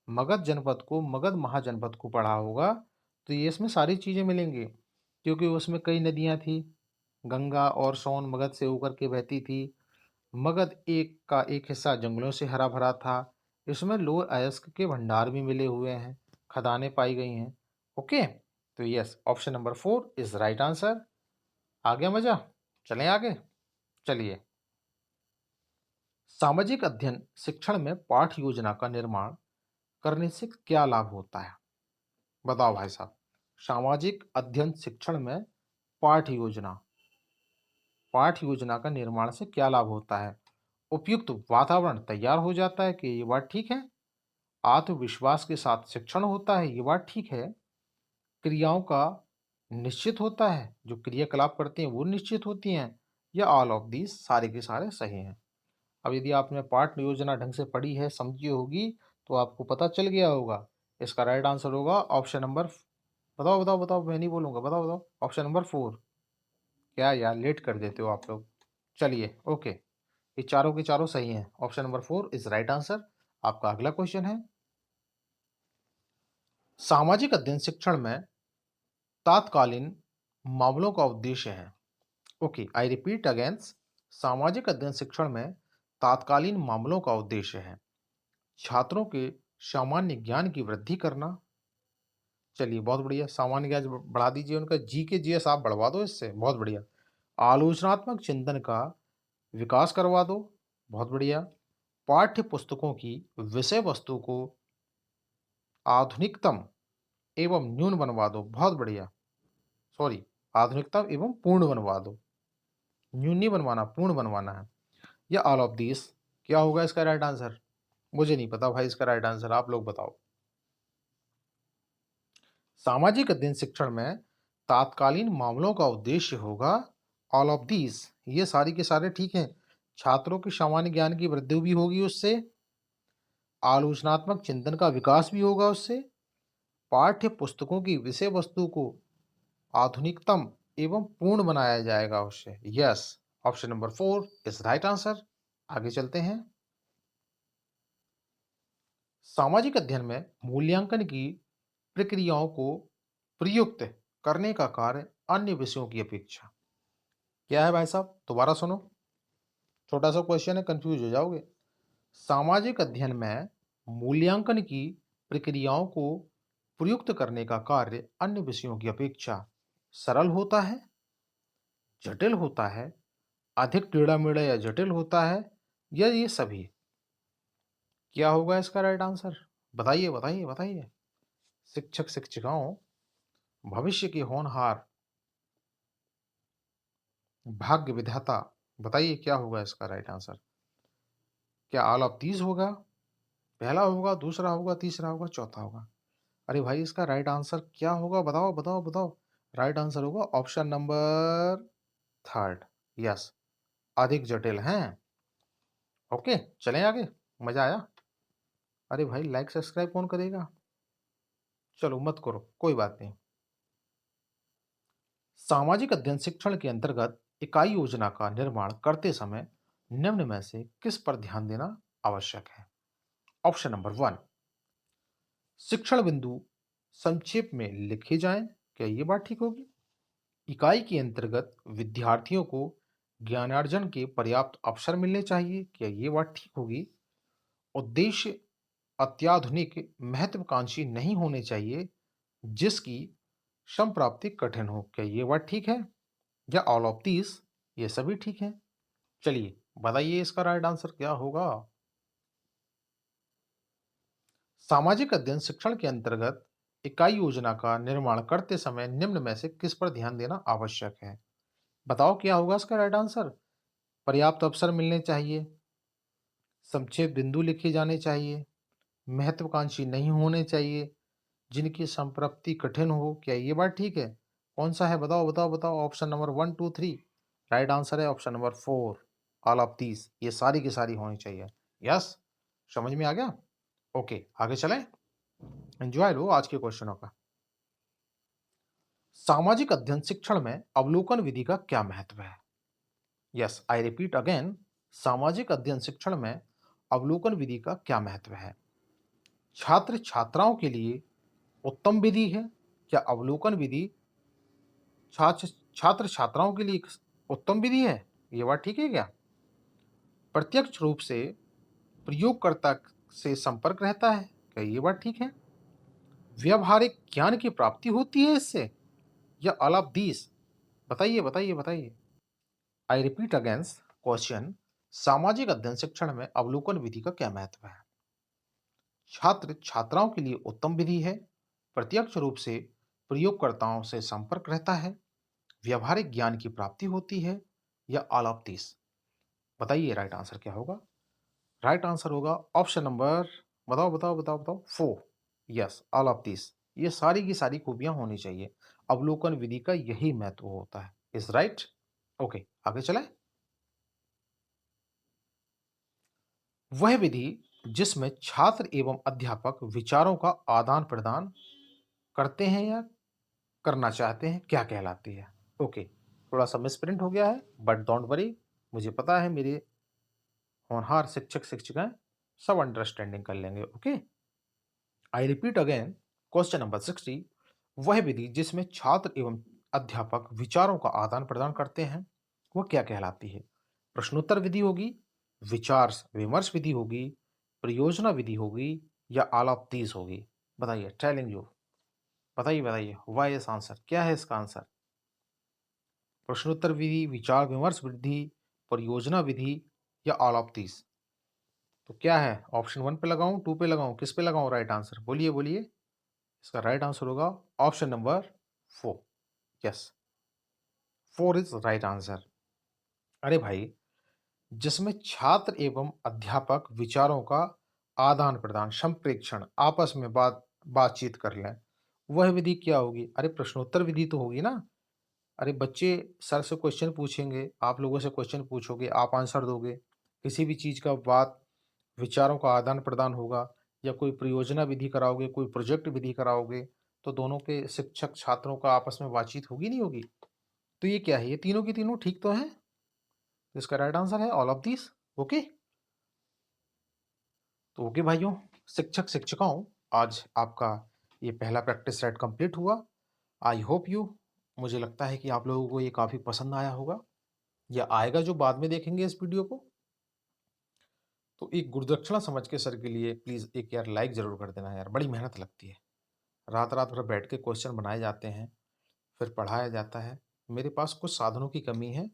मगध जनपद को, मगध महाजनपद को पढ़ा होगा, तो ये इसमें सारी चीजें मिलेंगी, क्योंकि उसमें कई नदियां थी। गंगा और सोन मगध से होकर के बहती थी। मगध एक का एक हिस्सा जंगलों से हरा भरा था। इसमें लोह अयस्क के भंडार भी मिले हुए हैं, खदानें पाई गई हैं। ओके, तो yes, option number 4 is right answer. आ गया मजा? चलें आगे। चलिए, सामाजिक अध्ययन शिक्षण में पाठ योजना का निर्माण करने से क्या लाभ होता है? बताओ भाई साहब। सामाजिक अध्ययन शिक्षण में पाठ योजना, पाठ योजना का निर्माण से क्या लाभ होता है? उपयुक्त वातावरण तैयार हो जाता है। कि ये बात ठीक है? आत्मविश्वास के साथ शिक्षण होता है। ये बात ठीक है? क्रियाओं का निश्चित होता है, जो क्रियाकलाप करते हैं वो निश्चित होती हैं, या ऑल ऑफ दीज, सारे के सारे सही हैं। अब यदि आपने पाठ योजना ढंग से पढ़ी है, समझी होगी, तो आपको पता चल गया होगा। इसका राइट आंसर होगा ऑप्शन नंबर, बताओ बताओ बताओ, मैं नहीं बोलूंगा, बताओ बताओ, ऑप्शन नंबर 4। क्या यार, लेट कर देते हो आप लोग। चलिए ओके, ये चारों के चारों सही हैं। Option number 4 is right answer. आपका अगला क्वेश्चन है, सामाजिक अध्ययन शिक्षण में तात्कालीन मामलों का उद्देश्य है। ओके, आई रिपीट अगेन, सामाजिक अध्ययन शिक्षण में तात्कालीन मामलों का उद्देश्य है छात्रों के सामान्य ज्ञान की वृद्धि करना। चलिए बहुत बढ़िया, सामान्य ज्ञान बढ़ा दीजिए, उनका जी के जीएस आप बढ़वा दो इससे, बहुत बढ़िया। आलोचनात्मक चिंतन का विकास करवा दो, बहुत बढ़िया। पाठ्य पुस्तकों की विषय वस्तु को आधुनिकतम एवं न्यून बनवा दो, बहुत बढ़िया। सॉरी, आधुनिकतम एवं पूर्ण बनवा दो, न्यून नहीं बनवाना, पूर्ण बनवाना है। या ऑल ऑफ दिस, क्या होगा इसका राइट आंसर? मुझे नहीं पता भाई इसका राइट आंसर, आप लोग बताओ। सामाजिक अध्ययन शिक्षण में तात्कालीन मामलों का उद्देश्य होगा ऑल ऑफ दीज, ये सारी के सारे ठीक हैं। छात्रों के सामान्य ज्ञान की वृद्धि भी होगी उससे, आलोचनात्मक चिंतन का विकास भी होगा उससे, पाठ्य पुस्तकों की विषय वस्तु को आधुनिकतम एवं पूर्ण बनाया जाएगा उससे। Yes, option number 4 is right answer. आगे चलते हैं, सामाजिक अध्ययन में मूल्यांकन की प्रक्रियाओं को प्रयुक्त करने का कार्य अन्य विषयों की अपेक्षा। क्या है भाई साहब, दोबारा सुनो, छोटा सा क्वेश्चन है, कंफ्यूज हो जाओगे। सामाजिक अध्ययन में मूल्यांकन की प्रक्रियाओं को प्रयुक्त करने का कार्य अन्य विषयों की अपेक्षा सरल होता है, जटिल होता है, अधिक टेढ़ा मेढ़ा या जटिल होता है, या ये सभी। क्या होगा इसका राइट आंसर? बताइए बताइए बताइए। शिक्षक शिक्षिकाओं, भविष्य के होनहार, भाग्य विधाता, बताइए क्या होगा इसका राइट आंसर? क्या ऑल ऑफ दीज होगा, पहला होगा, दूसरा होगा, तीसरा होगा, चौथा होगा? अरे भाई इसका राइट आंसर क्या होगा, बताओ बताओ बताओ। राइट आंसर होगा ऑप्शन नंबर 3। यस, अधिक जटिल हैं। ओके, चलें आगे, मजा आया? अरे भाई लाइक सब्सक्राइब कौन करेगा? चलो मत करो, कोई बात नहीं। सामाजिक अध्ययन शिक्षण के अंतर्गत इकाई योजना का निर्माण करते समय निम्न में से किस पर ध्यान देना आवश्यक है? ऑप्शन नंबर 1, शिक्षण बिंदु संक्षेप में लिखे जाएं, क्या ये बात ठीक होगी? इकाई के अंतर्गत विद्यार्थियों को ज्ञानार्जन के पर्याप्त अवसर मिलने चाहिए, क्या ये बात ठीक होगी? उद्देश्य अत्याधुनिक महत्वाकांक्षी नहीं होने चाहिए जिसकी संप्राप्ति कठिन हो, क्या ये बात ठीक है? या ऑल ऑफ दीज, ये सभी ठीक है? चलिए बताइए इसका राइट आंसर क्या होगा। सामाजिक अध्ययन शिक्षण के अंतर्गत इकाई योजना का निर्माण करते समय निम्न में से किस पर ध्यान देना आवश्यक है? बताओ क्या होगा इसका राइट आंसर? पर्याप्त अवसर मिलने चाहिए, संक्षेप बिंदु लिखे जाने चाहिए, महत्वाकांक्षी नहीं होने चाहिए, जिनकी संप्राप्ति कठिन हो, क्या ये बात ठीक है? कौन सा है, बताओ बताओ बताओ। ऑप्शन नंबर 1 2 3 राइट आंसर है option number 4, all of these, ये सारी की सारी होनी चाहिए। यस, समझ में आ गया? ओके, आगे चलें, एंजॉय लो आज के क्वेश्चनों का। सामाजिक अध्ययन शिक्षण में अवलोकन विधि का क्या महत्व है? यस, आई रिपीट अगेन, सामाजिक अध्ययन शिक्षण में अवलोकन विधि का क्या महत्व है? छात्र छात्राओं के लिए उत्तम विधि है, क्या अवलोकन विधि छात्र छात्र छात्राओं के लिए एक उत्तम विधि है? ये बात ठीक है क्या? प्रत्यक्ष रूप से प्रयोगकर्ता से संपर्क रहता है, क्या ये बात ठीक है? व्यवहारिक ज्ञान की प्राप्ति होती है इससे, या ऑल ऑफ दीज? बताइए बताइए बताइए। आई रिपीट अगेंस्ट क्वेश्चन, सामाजिक अध्ययन शिक्षण में अवलोकन विधि का क्या महत्व है? छात्र छात्राओं के लिए उत्तम विधि है, प्रत्यक्ष रूप से प्रयोगकर्ताओं से संपर्क रहता है, व्यवहारिक ज्ञान की प्राप्ति होती है, या ऑल ऑफ दिस? बताइए राइट आंसर क्या होगा? राइट आंसर होगा ऑप्शन नंबर, बताओ बताओ बताओ बताओ, 4। यस, ऑल ऑफ दिस, ये सारी की सारी खूबियां होनी चाहिए। अवलोकन विधि का यही महत्व होता है। Is right? ओके, आगे चलें। वह विधि जिसमें छात्र एवं अध्यापक विचारों का आदान प्रदान करते हैं या करना चाहते हैं, क्या कहलाती है? ओके, थोड़ा सा मिसप्रिंट हो गया है, बट डोंट वरी, मुझे पता है मेरे होनहार शिक्षक शिक्षिकाएं सब अंडरस्टैंडिंग कर लेंगे। Okay, I repeat again, question number 60, वह विधि जिसमें छात्र एवं अध्यापक विचारों का आदान प्रदान करते हैं वो क्या कहलाती है? प्रश्नोत्तर विधि होगी, विचार विमर्श विधि होगी, परियोजना विधि होगी, या ऑल ऑफ दीज होगी? बताइए, टेलिंग यू, बताइए बताइए, वाई इस आंसर क्या है इसका आंसर? प्रश्नोत्तर विधि, विचार विमर्श विधि, परियोजना विधि, या ऑल ऑफ दीज? तो क्या है, ऑप्शन 1 पे लगाऊं, 2 पे लगाऊं, किस पे लगाऊं राइट आंसर? बोलिए बोलिए। इसका राइट आंसर होगा option number 4। Yes, 4 is right answer. अरे भाई, जिसमें छात्र एवं अध्यापक विचारों का आदान प्रदान, संप्रेक्षण, आपस में बातचीत कर लें, वह विधि क्या होगी? अरे प्रश्नोत्तर विधि तो होगी ना। अरे बच्चे सर से क्वेश्चन पूछेंगे, आप लोगों से क्वेश्चन पूछोगे, आप आंसर दोगे, किसी भी चीज़ का बात, विचारों का आदान प्रदान होगा, या कोई परियोजना विधि कराओगे, कोई प्रोजेक्ट विधि कराओगे, तो दोनों के शिक्षक छात्रों का आपस में बातचीत होगी नहीं होगी? तो ये क्या है, ये तीनों की तीनों ठीक तो हैं। तो इसका राइट आंसर है ऑल ऑफ दिस। ओके, तो ओके भाइयों, शिक्षक शिक्षिकाओं, आज आपका ये पहला प्रैक्टिस सेट कंप्लीट हुआ। आई होप यू, मुझे लगता है कि आप लोगों को ये काफ़ी पसंद आया होगा, या आएगा जो बाद में देखेंगे इस वीडियो को। तो एक गुरुदक्षिणा समझ के सर के लिए प्लीज़ एक यार लाइक ज़रूर कर देना यार, बड़ी मेहनत लगती है। रात रात भर बैठ के क्वेश्चन बनाए जाते हैं, फिर पढ़ाया जाता है। मेरे पास कुछ साधनों की कमी है,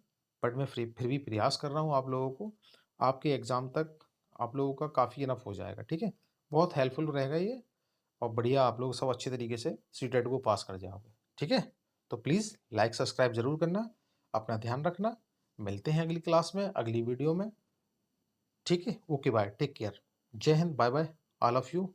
बट मैं फिर भी प्रयास कर रहा हूँ आप लोगों को, आपके एग्ज़ाम तक आप लोगों का काफ़ी इनफ हो जाएगा। ठीक है, बहुत हेल्पफुल रहेगा ये, और बढ़िया आप लोग सब अच्छे तरीके से सीटेट को पास कर जाओगे। ठीक है, तो प्लीज़ लाइक सब्सक्राइब ज़रूर करना, अपना ध्यान रखना। मिलते हैं अगली क्लास में, अगली वीडियो में। ठीक है, ओके बाय, टेक केयर, जय हिंद, bye bye, all of you.